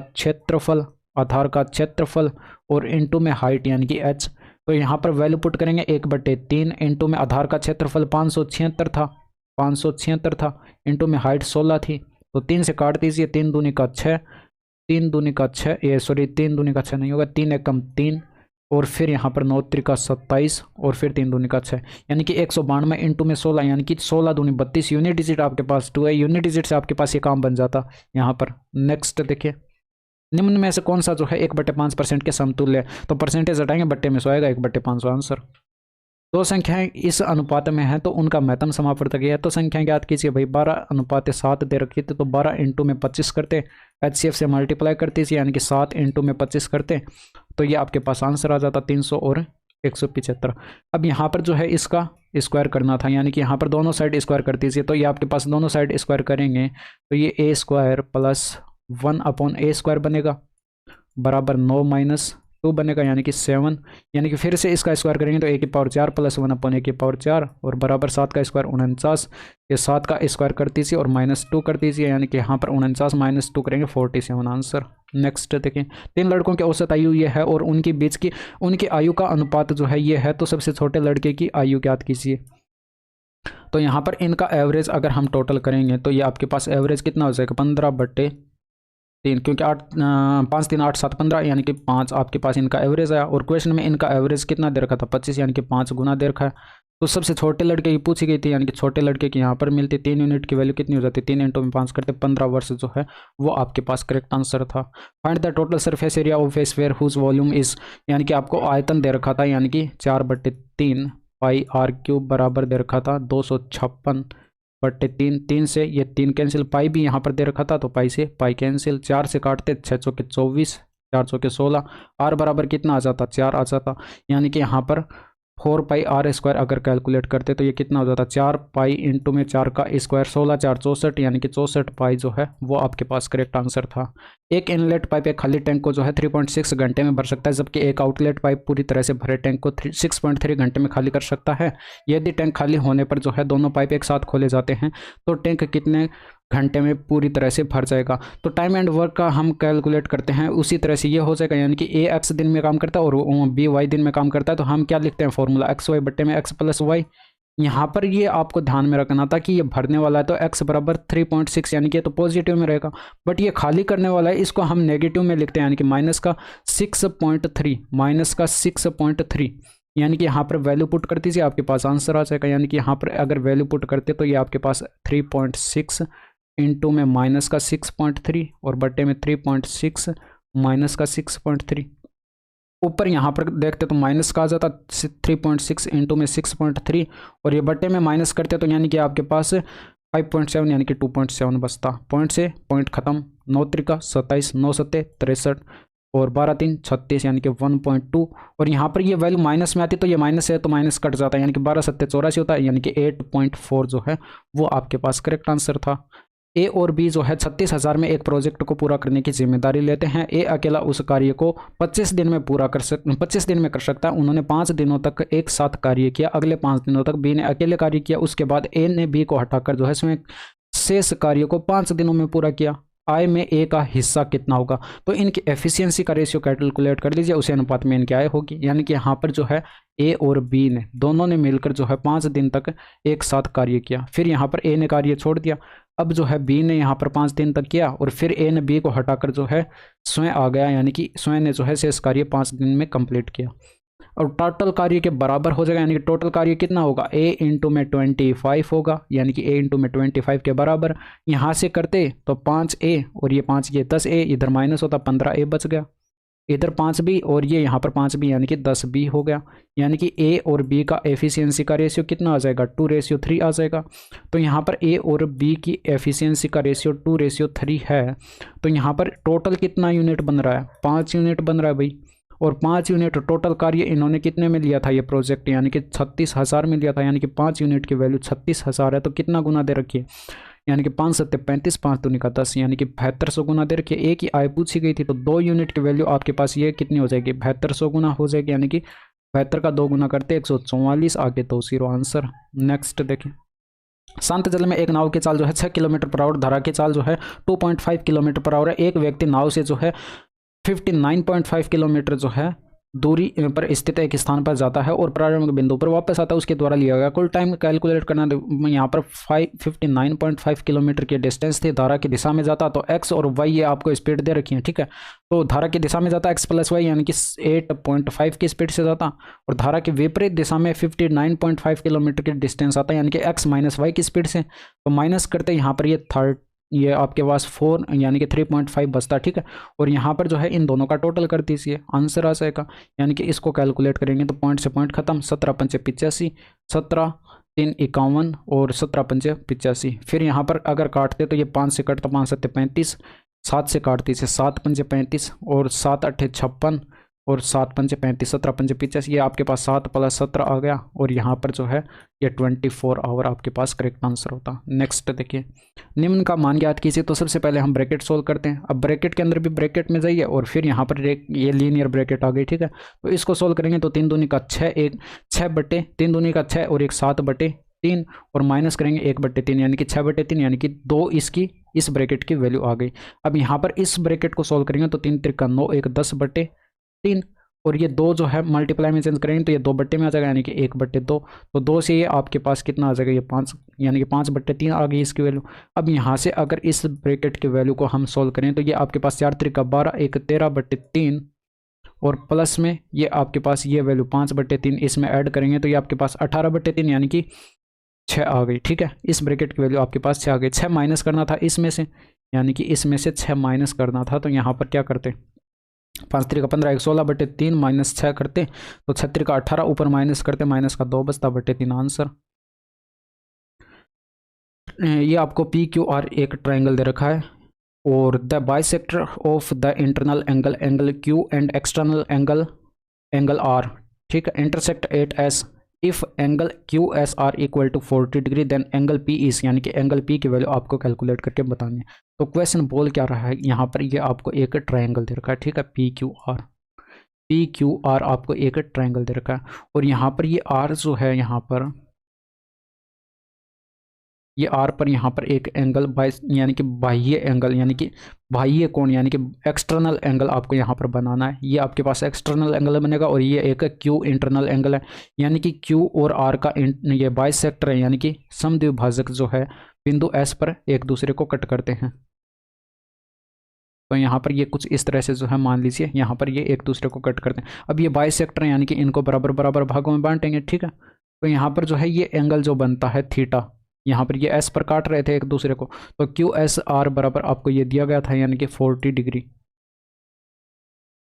क्षेत्रफल और इंटू में हाइट यानी कि h। तो यहाँ पर वैल्यू पुट करेंगे 1/3 इंटू में आधार का क्षेत्रफल 576 था इंटू में हाइट 16 थी, तो 3 से काट दीजिए, 3 दूनी का 6 ये सॉरी 3 दूनी का 6 नहीं होगा, 3 एकम 3 और फिर यहाँ पर 9 त्रिका 27 और फिर 3 दूनी का 6 यानी कि 192 इंटू में 16 यानी कि 16 दूनी 32 यूनिट डिजिट आपके पास 2 है, यूनिट डिजिट से आपके पास ये काम बन जाता यहाँ पर। नेक्स्ट देखिए निम्न में से कौन सा जो है 1/5% के समतुल्य है, तो परसेंटेज हटाएंगे बट्टे में 100 आएगा 1/500 आंसर। दो संख्याएं इस अनुपात में है तो उनका महत्तम समापवर्तक है, तो संख्याएं ज्ञात कीजिए भाई। 12:7 दे रखी थी तो 12 इंटू में 25 करते, HCF से मल्टीप्लाई करते यानी कि 7 इंटू में 25 करते, तो ये आपके पास आंसर आ जाता 300 और 175। अब यहाँ पर जो है इसका स्क्वायर करना था, यानी कि यहाँ पर दोनों साइड स्क्वायर कर दीजिए, तो ये आपके पास दोनों साइड स्क्वायर करेंगे तो ये a² प्लस 1/a² बनेगा बराबर 9 - 2 बनेगा यानी कि 7, यानी कि फिर से इसका स्क्वायर करेंगे तो a⁴ प्लस 1/a⁴ और बराबर 7 का स्क्वायर 49, ये 7 का स्क्वायर कर दीजिए और -2 कर दीजिए, यानी कि यहाँ पर 49 - 2 करेंगे 47 आंसर। नेक्स्ट देखिए 3 लड़कों की औसत आयु ये है और उनके बीच की उनकी आयु का अनुपात जो है ये है, तो सबसे छोटे लड़के की आयु ज्ञात कीजिए। तो यहाँ पर इनका एवरेज अगर हम टोटल करेंगे तो ये आपके पास एवरेज कितना हो जाएगा 15/3, क्योंकि 5 3 8 7 15 यानी कि 5 आपके पास इनका एवरेज आया, और क्वेश्चन में इनका एवरेज कितना दे रखा था 25 यानी कि 5 गुना दे रखा है। तो सबसे छोटे लड़के की पूछी गई थी, यानी कि छोटे लड़के की यहाँ पर मिलती 3 यूनिट की वैल्यू कितनी हो जाती 3 इंटू में 5 करते 15 वर्ष जो है वो आपके पास करेक्ट आंसर था। Find the total surface area of a sphere whose volume is, यानी कि आपको आयतन दे रखा था, यानी कि 4/3 πr³ बराबर दे रखा था 256/3, 3 से ये 3 कैंसिल, पाई भी यहाँ पर दे रखा था तो पाई से पाई कैंसिल, 4 से काटते 6 चौके 24, 4 चौके 16, आर बराबर कितना आ जाता 4 आ जाता, यानी कि यहाँ पर 4πr² अगर कैलकुलेट करते तो ये कितना हो जाता, 4 पाई इंटू में 4 का स्क्वायर, 16×4 = 64, यानी कि 64 पाई जो है वो आपके पास करेक्ट आंसर था। एक इनलेट पाइप एक खाली टैंक को जो है 3.6 घंटे में भर सकता है, जबकि एक आउटलेट पाइप पूरी तरह से भरे टैंक को 6.3 घंटे में खाली कर सकता है। यदि टैंक खाली होने पर जो है दोनों पाइप एक साथ खोले जाते हैं तो टैंक कितने घंटे में पूरी तरह से भर जाएगा। तो टाइम एंड वर्क का हम कैलकुलेट करते हैं उसी तरह से ये हो जाएगा, यानी कि ए एक्स दिन में काम करता है और बी वाई दिन में काम करता है। तो हम क्या लिखते हैं फॉर्मूला, एक्स वाई बट्टे में एक्स प्लस वाई। यहाँ पर ये आपको ध्यान में रखना था कि ये भरने वाला है तो x बराबर 3.6, यानी कि ये तो पॉजिटिव में रहेगा, बट ये खाली करने वाला है इसको हम नेगेटिव में लिखते हैं, यानी कि -6.3, यानी कि यहाँ पर वैल्यू पुट कर दीजिए, आपके पास आंसर आ जाएगा। यानी कि यहाँ पर अगर वैल्यू पुट करते तो ये आपके पास 3.6 इंटू में -6.3 और बट्टे में 3.6 -6.3। ऊपर यहाँ पर देखते तो माइनस का आ जाता 3.6 इंटू में 6.3 और ये बट्टे में माइनस करते तो यानी कि आपके पास 5.7 यानी कि 2.7 बचता। पॉइंट से पॉइंट खत्म, 9 त्रिका 27, 9 सत्ते 63 और 12 3 36 यानी कि 1.2। और यहाँ पर ये वैल्यू माइनस में आती तो ये माइनस है तो माइनस कट जाता है, यानी कि 12 सत्ते 84 होता है, यानी कि 8.4 जो है वो आपके पास करेक्ट आंसर था। ए और बी जो है 36,000 में एक प्रोजेक्ट को पूरा करने की जिम्मेदारी लेते हैं। ए अकेला उस कार्य को 25 दिन में कर सकता है। उन्होंने 5 दिनों तक एक साथ कार्य किया। अगले 5 दिनों तक बी ने अकेले कार्य किया, उसके बाद ए ने बी को हटाकर जो है इसमें शेष कार्य को 5 दिनों में पूरा किया। आय में ए का हिस्सा कितना होगा, तो इनकी एफिशिएंसी का रेशियो कैलकुलेट कर लीजिए, उसी अनुपात में इनकी आय होगी। यानी कि यहाँ पर जो है ए और बी ने दोनों ने मिलकर जो है 5 दिन तक एक साथ कार्य किया। फिर यहाँ पर ए ने कार्य छोड़ दिया, अब जो है बी ने यहाँ पर 5 दिन तक किया और फिर ए ने बी को हटाकर जो है स्वयं आ गया, यानी कि स्वयं ने जो है शेष कार्य 5 दिन में कंप्लीट किया और टोटल कार्य के बराबर हो जाएगा। यानी कि टोटल कार्य कितना होगा, ए इंटू में 25 होगा, यानी कि ए इंटू में 25 के बराबर। यहाँ से करते तो 5a और ये 5 ये 10a, इधर माइनस होता 15a बच गया, इधर 5b और ये यहाँ पर 5b यानी कि 10b हो गया। यानी कि ए और बी का एफिशिएंसी का रेशियो कितना आ जाएगा, 2:3 आ जाएगा। तो यहाँ पर ए और बी की एफिशिएंसी का रेशियो 2:3 है, तो यहाँ पर टोटल कितना यूनिट बन रहा है, 5 यूनिट बन रहा है भाई। और 5 यूनिट टोटल कार्य इन्होंने कितने में लिया था ये प्रोजेक्ट, यानी कि 36,000 में लिया था। यानी कि 5 यूनिट की वैल्यू 36,000 है, तो कितना गुना दे रखिए, यानी कि 5 सत्ते 35, 5 दूनी का 10, यानी कि 7200 गुना दे रखिए। एक ही आय पूछी गई थी तो 2 यूनिट की वैल्यू आपके पास ये कितनी हो जाएगी, 7200 गुना हो जाएगी। यानी कि 72 का 2 गुना करते 144, आगे 20 आंसर। नेक्स्ट देखिए, शांत जल में एक नाव की चाल जो है 6 किलोमीटर पर आवर, धारा की चाल जो है 2.5 किलोमीटर पर आवर है। एक व्यक्ति नाव से जो है 59.5 किलोमीटर जो है दूरी पर स्थित एक स्थान पर जाता है और प्रारंभिक बिंदु पर वापस आता है, उसके द्वारा लिया गया कुल टाइम कैलकुलेट करना। यहाँ पर 59.5 किलोमीटर की डिस्टेंस थी, धारा की दिशा में जाता तो एक्स और वाई ये आपको स्पीड दे रखी है, ठीक है। तो धारा की दिशा में जाता एक्स प्लस वाई, यानी कि 8.5 की स्पीड से जाता, और धारा की विपरीत दिशा में 59.5 किलोमीटर की डिस्टेंस आता, यानी कि एक्स माइनस वाई की स्पीड से। तो माइनस करते यहाँ पर ये आपके पास 4 यानी कि 3.5 बचता, ठीक है। और यहाँ पर जो है इन दोनों का टोटल कर दीजिए, आंसर आ जाएगा। यानी कि इसको कैलकुलेट करेंगे तो पॉइंट से पॉइंट खत्म, 17 पंचे 85, 17 3 51 और 17 पंचे 85। फिर यहाँ पर अगर काटते तो ये 5 से कटता 5 सत्ते 35, 7 से काट दीजिए 7 पंचे 35 और 7 अट्ठे 56 और 7 पंचे 35, 17 पंचे 85, ये आपके पास 7 + 17 आ गया। और यहाँ पर जो है ये 24 आवर आपके पास करेक्ट आंसर होता। नेक्स्ट देखिए, निम्न का मान ज्ञात कीजिए। तो सबसे पहले हम ब्रैकेट सोल्व करते हैं। अब ब्रैकेट के अंदर भी ब्रैकेट में जाइए और फिर यहाँ पर ये लीनियर ब्रैकेट आ गई, ठीक है। तो इसको सोल्व करेंगे तो 3 दूनी का 6, 6 बटे 3 दूनी का 6 और 7/3 और माइनस करेंगे 1/3 यानी कि 6/3 यानी कि 2 इसकी इस ब्रैकेट की वैल्यू आ गई। अब यहाँ पर इस ब्रैकेट को सोल्व करेंगे तो 3 त्रिका 9, 1 10/3 और ये 2 जो है मल्टीप्लाई में चेंज करेंगे तो ये 2 बट्टे में आ जाएगा, यानी कि 1/2। तो 2 से ये आपके पास कितना आ जाएगा, ये 5 यानी कि 5/3 आ गई इसकी वैल्यू। अब यहाँ से अगर इस ब्रैकेट की वैल्यू को हम सोल्व करें तो ये आपके पास 4 त्रिका 12, 1 13/3 और प्लस में ये आपके पास ये वैल्यू 5/3 इसमें ऐड करेंगे तो ये आपके पास 18/3 यानी कि 6 आ गई, ठीक है। इस ब्रैकेट की वैल्यू आपके पास 6 आ गई। 6 माइनस करना था इसमें से, यानी कि इसमें से 6 माइनस करना था, तो यहाँ पर क्या करते, 5 त्रिका 15, 1 16/3 माइनस 6 करते तो 6 त्रिका 18, ऊपर माइनस करते माइनस का 2 बचता /3 आंसर। ये आपको PQR एक ट्राइंगल दे रखा है और the bisector of the internal angle Q and external angle R, ठीक है। Intersect 8S if angle QS R equal to 40 degree then angle P is, यानी कि एंगल P की वैल्यू आपको कैलकुलेट करके बतानी है। तो क्वेश्चन बोल क्या रहा है यहाँ पर, ये आपको एक ट्रायंगल दे रखा है, ठीक है, PQR आपको एक ट्रायंगल दे रखा है, और यहाँ पर ये R जो है यहाँ पर, ये R पर यहाँ पर एक एंगल यानी कि बाह्य एंगल, यानी कि बाह्य कोण, यानी कि एक्सटर्नल एंगल आपको यहाँ पर बनाना है। ये आपके पास एक्सटर्नल एंगल बनेगा, और ये एक Q इंटरनल एंगल है, यानी कि Q और R का ये बाइसेक्टर है, यानी कि समद्विभाजक जो है बिंदु S पर एक दूसरे को कट करते हैं। तो यहाँ पर ये कुछ इस तरह से जो है मान लीजिए यहाँ पर ये एक दूसरे को कट करते हैं। अब ये बाइसेक्टर यानी कि इनको बराबर बराबर भागों में बांटेंगे, ठीक है। तो यहाँ पर जो है ये एंगल जो बनता है थीटा, यहाँ पर ये एस पर काट रहे थे एक दूसरे को, तो QSR बराबर आपको ये दिया गया था, यानी कि 40 डिग्री,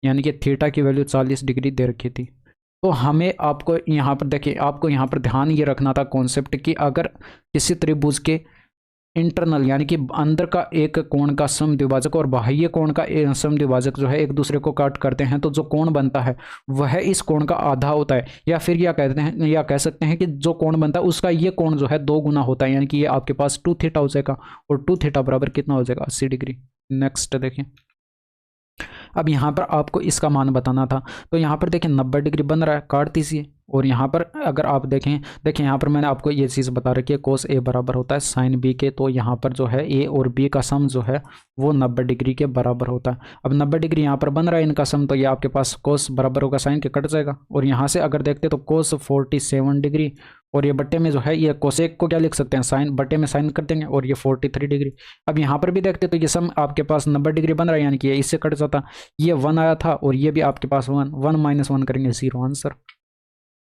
यानी कि थीटा की वैल्यू 40 डिग्री दे रखी थी। तो हमें आपको यहाँ पर देखिए, आपको यहाँ पर ध्यान ये रखना था कॉन्सेप्ट कि अगर किसी त्रिभुज के इंटरनल यानी कि अंदर का एक कोण का समद्विभाजक और बाह्य कोण का समद्विभाजक जो है एक दूसरे को काट करते हैं, तो जो कोण बनता है वह इस कोण का आधा होता है, या फिर या कहते हैं, या कह सकते हैं कि जो कोण बनता है उसका ये कोण जो है 2 गुना होता है, यानी कि ये आपके पास 2 थीटा हो जाएगा, और 2 थीटा बराबर कितना हो जाएगा, 80 डिग्री। नेक्स्ट देखिए, अब यहाँ पर आपको इसका मान बताना था, तो यहाँ पर देखिए 90 डिग्री बन रहा है, काट दीजिए। और यहाँ पर अगर आप देखें यहाँ पर मैंने आपको ये चीज़ बता रखी है, कोस ए बराबर होता है साइन बी के, तो यहाँ पर जो है ए और बी का सम जो है वो 90 डिग्री के बराबर होता है। अब 90 डिग्री यहाँ पर बन रहा है इनका सम, तो ये आपके पास कोस बराबर होगा साइन के, कट जाएगा। और यहाँ से अगर देखते तो कोस 47 डिग्री, और ये बट्टे में जो है ये कोसेक को क्या लिख सकते हैं, साइन, बट्टे में साइन कर देंगे, और ये 43 डिग्री। अब यहाँ पर भी देखते तो ये सम आपके पास 90 डिग्री बन रहा है, यानी कि ये इससे कट जाता, ये 1 आया था, और ये भी आपके पास 1 माइनस 1 करेंगे 0 आंसर।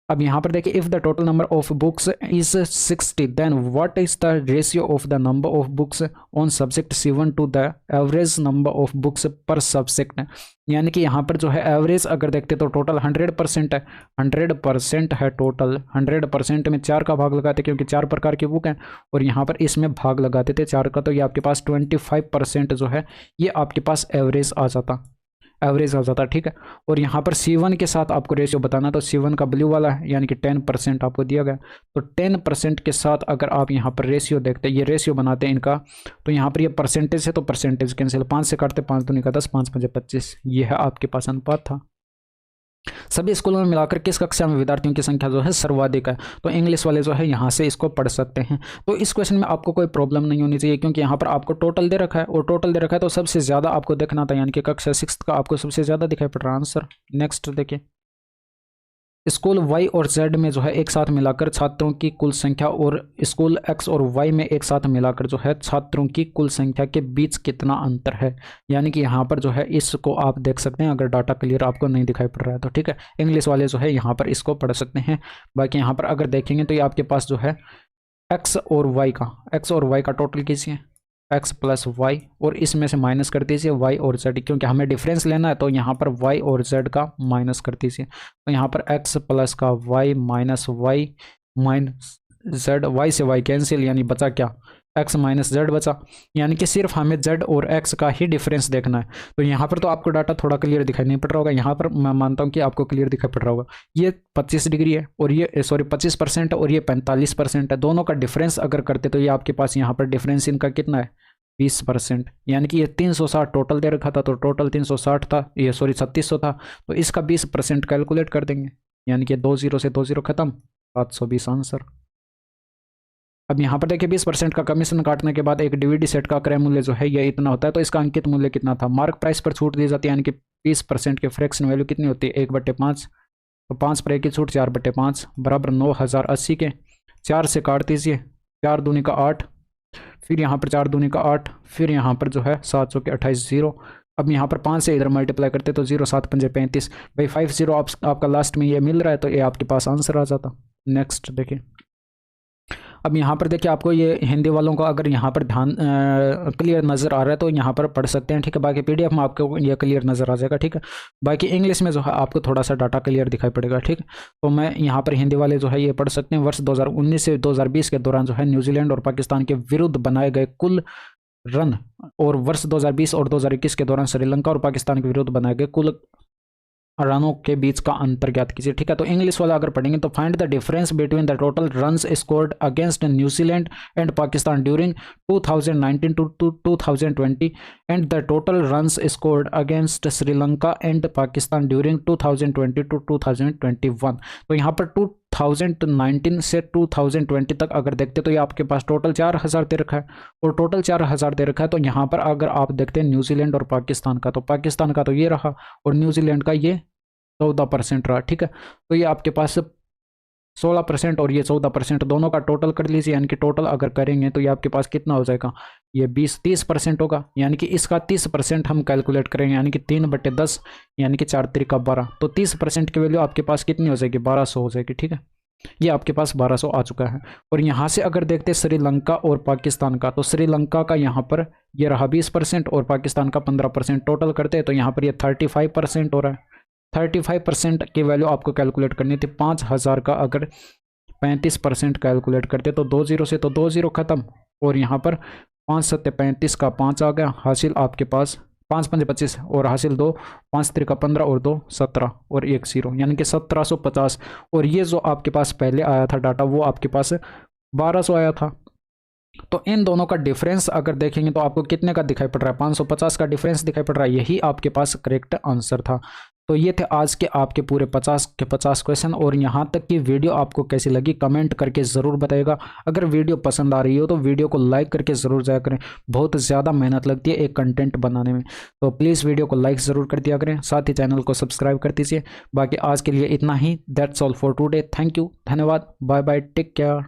अब यहाँ पर देखिए, if the total number of books is 60 then what is the ratio of the number of books on subject C1 to the average number of books per subject. यानी कि यहाँ पर जो है एवरेज अगर देखते तो टोटल 100% है, 100% है टोटल, 100% में 4 का भाग लगाते क्योंकि 4 प्रकार की बुक हैं, और यहाँ पर इसमें भाग लगाते थे 4 का, तो ये आपके पास 25% जो है ये आपके पास एवरेज आ जाता, एवरेज हो जाता, ठीक है। और यहाँ पर C1 के साथ आपको रेशियो बताना, तो C1 का ब्लू वाला है, यानी कि 10% आपको दिया गया, तो 10% के साथ अगर आप यहाँ पर रेशियो देखते हैं, ये रेशियो बनाते हैं इनका, तो यहाँ पर ये परसेंटेज है, तो परसेंटेज कैंसिल, 5 से काटते, 5 दूनी का 10, 5 5 25, ये है आपके पास अनुपात था। सभी स्कूलों में मिलाकर किस कक्षा में विद्यार्थियों की संख्या जो है सर्वाधिक है, तो इंग्लिश वाले जो है यहाँ से इसको पढ़ सकते हैं। तो इस क्वेश्चन में आपको कोई प्रॉब्लम नहीं होनी चाहिए, क्योंकि यहाँ पर आपको टोटल दे रखा है, और टोटल दे रखा है तो सबसे ज़्यादा आपको देखना था, यानी कि कक्षा 6 का आपको सबसे ज़्यादा दिखाई पड़ रहा आंसर। नेक्स्ट देखिए, स्कूल Y और Z में जो है एक साथ मिलाकर छात्रों की कुल संख्या और स्कूल X और Y में एक साथ मिलाकर जो है छात्रों की कुल संख्या के बीच कितना अंतर है, यानी कि यहाँ पर जो है इसको आप देख सकते हैं, अगर डाटा क्लियर आपको नहीं दिखाई पड़ रहा है तो, ठीक है। इंग्लिश वाले जो है यहाँ पर इसको पढ़ सकते हैं। बाकी यहाँ पर अगर देखेंगे तो ये आपके पास जो है X और Y का टोटल कीजिए, x प्लस वाई, और इसमें से माइनस कर दीजिए y और z, क्योंकि हमें डिफरेंस लेना है, तो यहाँ पर y और z का माइनस कर दीजिए। तो यहाँ पर x प्लस का y माइनस z, y से y कैंसिल, यानी बचा क्या, x माइनस z बचा, यानी कि सिर्फ हमें z और x का ही डिफरेंस देखना है। तो यहाँ पर तो आपको डाटा थोड़ा क्लियर दिखाई नहीं पड़ रहा होगा, यहाँ पर मैं मानता हूँ कि आपको क्लियर दिखाई पड़ रहा होगा। ये 25 डिग्री है, और ये 25% है, और ये 45% है, दोनों का डिफरेंस अगर करते तो ये आपके पास यहाँ पर डिफरेंस इनका कितना है, 20%, यानी कि ये 360 टोटल दे रखा था, तो टोटल 360 था, ये 3600 था, तो इसका 20% कैलकुलेट कर देंगे, यानी कि 2 0 से 2 0 खत्म, 720 आंसर। अब यहाँ पर देखिए 20% का कमीशन काटने के बाद एक डीवीडी सेट का क्रय मूल्य जो है ये इतना होता है, तो इसका अंकित मूल्य कितना था, मार्क प्राइस पर छूट दी जाती है, यानी कि 20% के फ्रैक्शन वैल्यू कितनी होती है, 1/5, तो 5 पर 1 की छूट, 4/5 बराबर 9080 के, 4 से काट दीजिए, 4 दूनी का 8, फिर यहाँ पर 4 दूनी का 8, फिर यहाँ पर जो है 700 के 28 0। अब यहाँ पर 5 से इधर मल्टीप्लाई करते तो 0 7 5 35, भाई 50 आपका लास्ट में ये मिल रहा है, तो ये आपके पास आंसर आ जाता। नेक्स्ट देखिए, अब यहाँ पर देखिए आपको ये हिंदी वालों को अगर यहाँ पर ध्यान क्लियर नज़र आ रहा है तो यहाँ पर पढ़ सकते हैं, ठीक है। बाकी पीडीएफ में आपको ये क्लियर नज़र आ जाएगा, ठीक है। बाकी इंग्लिश में जो है आपको थोड़ा सा डाटा क्लियर दिखाई पड़ेगा, ठीक है। तो मैं यहाँ पर हिंदी वाले जो है ये पढ़ सकते हैं, वर्ष 2019 से 2020 के दौरान जो है न्यूजीलैंड और पाकिस्तान के विरुद्ध बनाए गए कुल रन, और वर्ष 2020 और 2021 के दौरान श्रीलंका और पाकिस्तान के विरुद्ध बनाए गए कुल रनों के बीच का अंतर ज्ञात कीजिए। ठीक है, तो इंग्लिश वाला अगर पढ़ेंगे तो find the difference between the total runs scored against New Zealand and Pakistan during 2019 to 2020 and the total runs scored against Sri Lanka and Pakistan during 2020 to 2021। तो यहाँ पर 2019 से 2020 तक अगर देखते तो ये आपके पास टोटल 4000 दे रखा है, और टोटल 4000 दे रखा है। तो यहाँ पर अगर आप देखते हैं न्यूजीलैंड और पाकिस्तान का, तो पाकिस्तान का तो ये रहा और न्यूजीलैंड का ये 14% रहा। ठीक है, तो ये आपके पास 16% और ये 14% दोनों का टोटल कर लीजिए, यानी कि टोटल अगर करेंगे तो ये आपके पास कितना हो जाएगा, ये 30% होगा। यानी कि इसका 30% हम कैलकुलेट करेंगे, यानी कि 3/10 यानी कि 4 त्रिका 12। तो 30% की वैल्यू आपके पास कितनी हो जाएगी, 1200 हो जाएगी। ठीक है, ये आपके पास 1200 आ चुका है। और यहाँ से अगर देखते श्रीलंका और पाकिस्तान का, तो श्रीलंका का यहाँ पर ये रहा 20% और पाकिस्तान का 15%। टोटल करते हैं तो यहाँ पर ये 35% हो रहा है। 35% की वैल्यू आपको कैलकुलेट करनी थी। 5000 का अगर 35% कैलकुलेट करते तो 20 से तो 20 खत्म, और यहाँ पर 5 7 35 का 5 आ गया हासिल आपके पास, 5 5 25 और हासिल 2, 5 3 15 और 2 17 और 1 0, यानी कि 1750। और ये जो आपके पास पहले आया था डाटा वो आपके पास 1200 आया था। तो इन दोनों का डिफरेंस अगर देखेंगे तो आपको कितने का दिखाई पड़ रहा है, 550 का डिफरेंस दिखाई पड़ रहा है। यही आपके पास करेक्ट आंसर था। तो ये थे आज के आपके पूरे 50 के 50 क्वेश्चन। और यहाँ तक की वीडियो आपको कैसी लगी कमेंट करके ज़रूर बताइएगा। अगर वीडियो पसंद आ रही हो तो वीडियो को लाइक करके ज़रूर जाया करें, बहुत ज़्यादा मेहनत लगती है एक कंटेंट बनाने में। तो प्लीज़ वीडियो को लाइक ज़रूर कर दिया करें, साथ ही चैनल को सब्सक्राइब कर दीजिए। बाकी आज के लिए इतना ही, that's all for today. Thank you, धन्यवाद, बाय बाय, टेक केयर।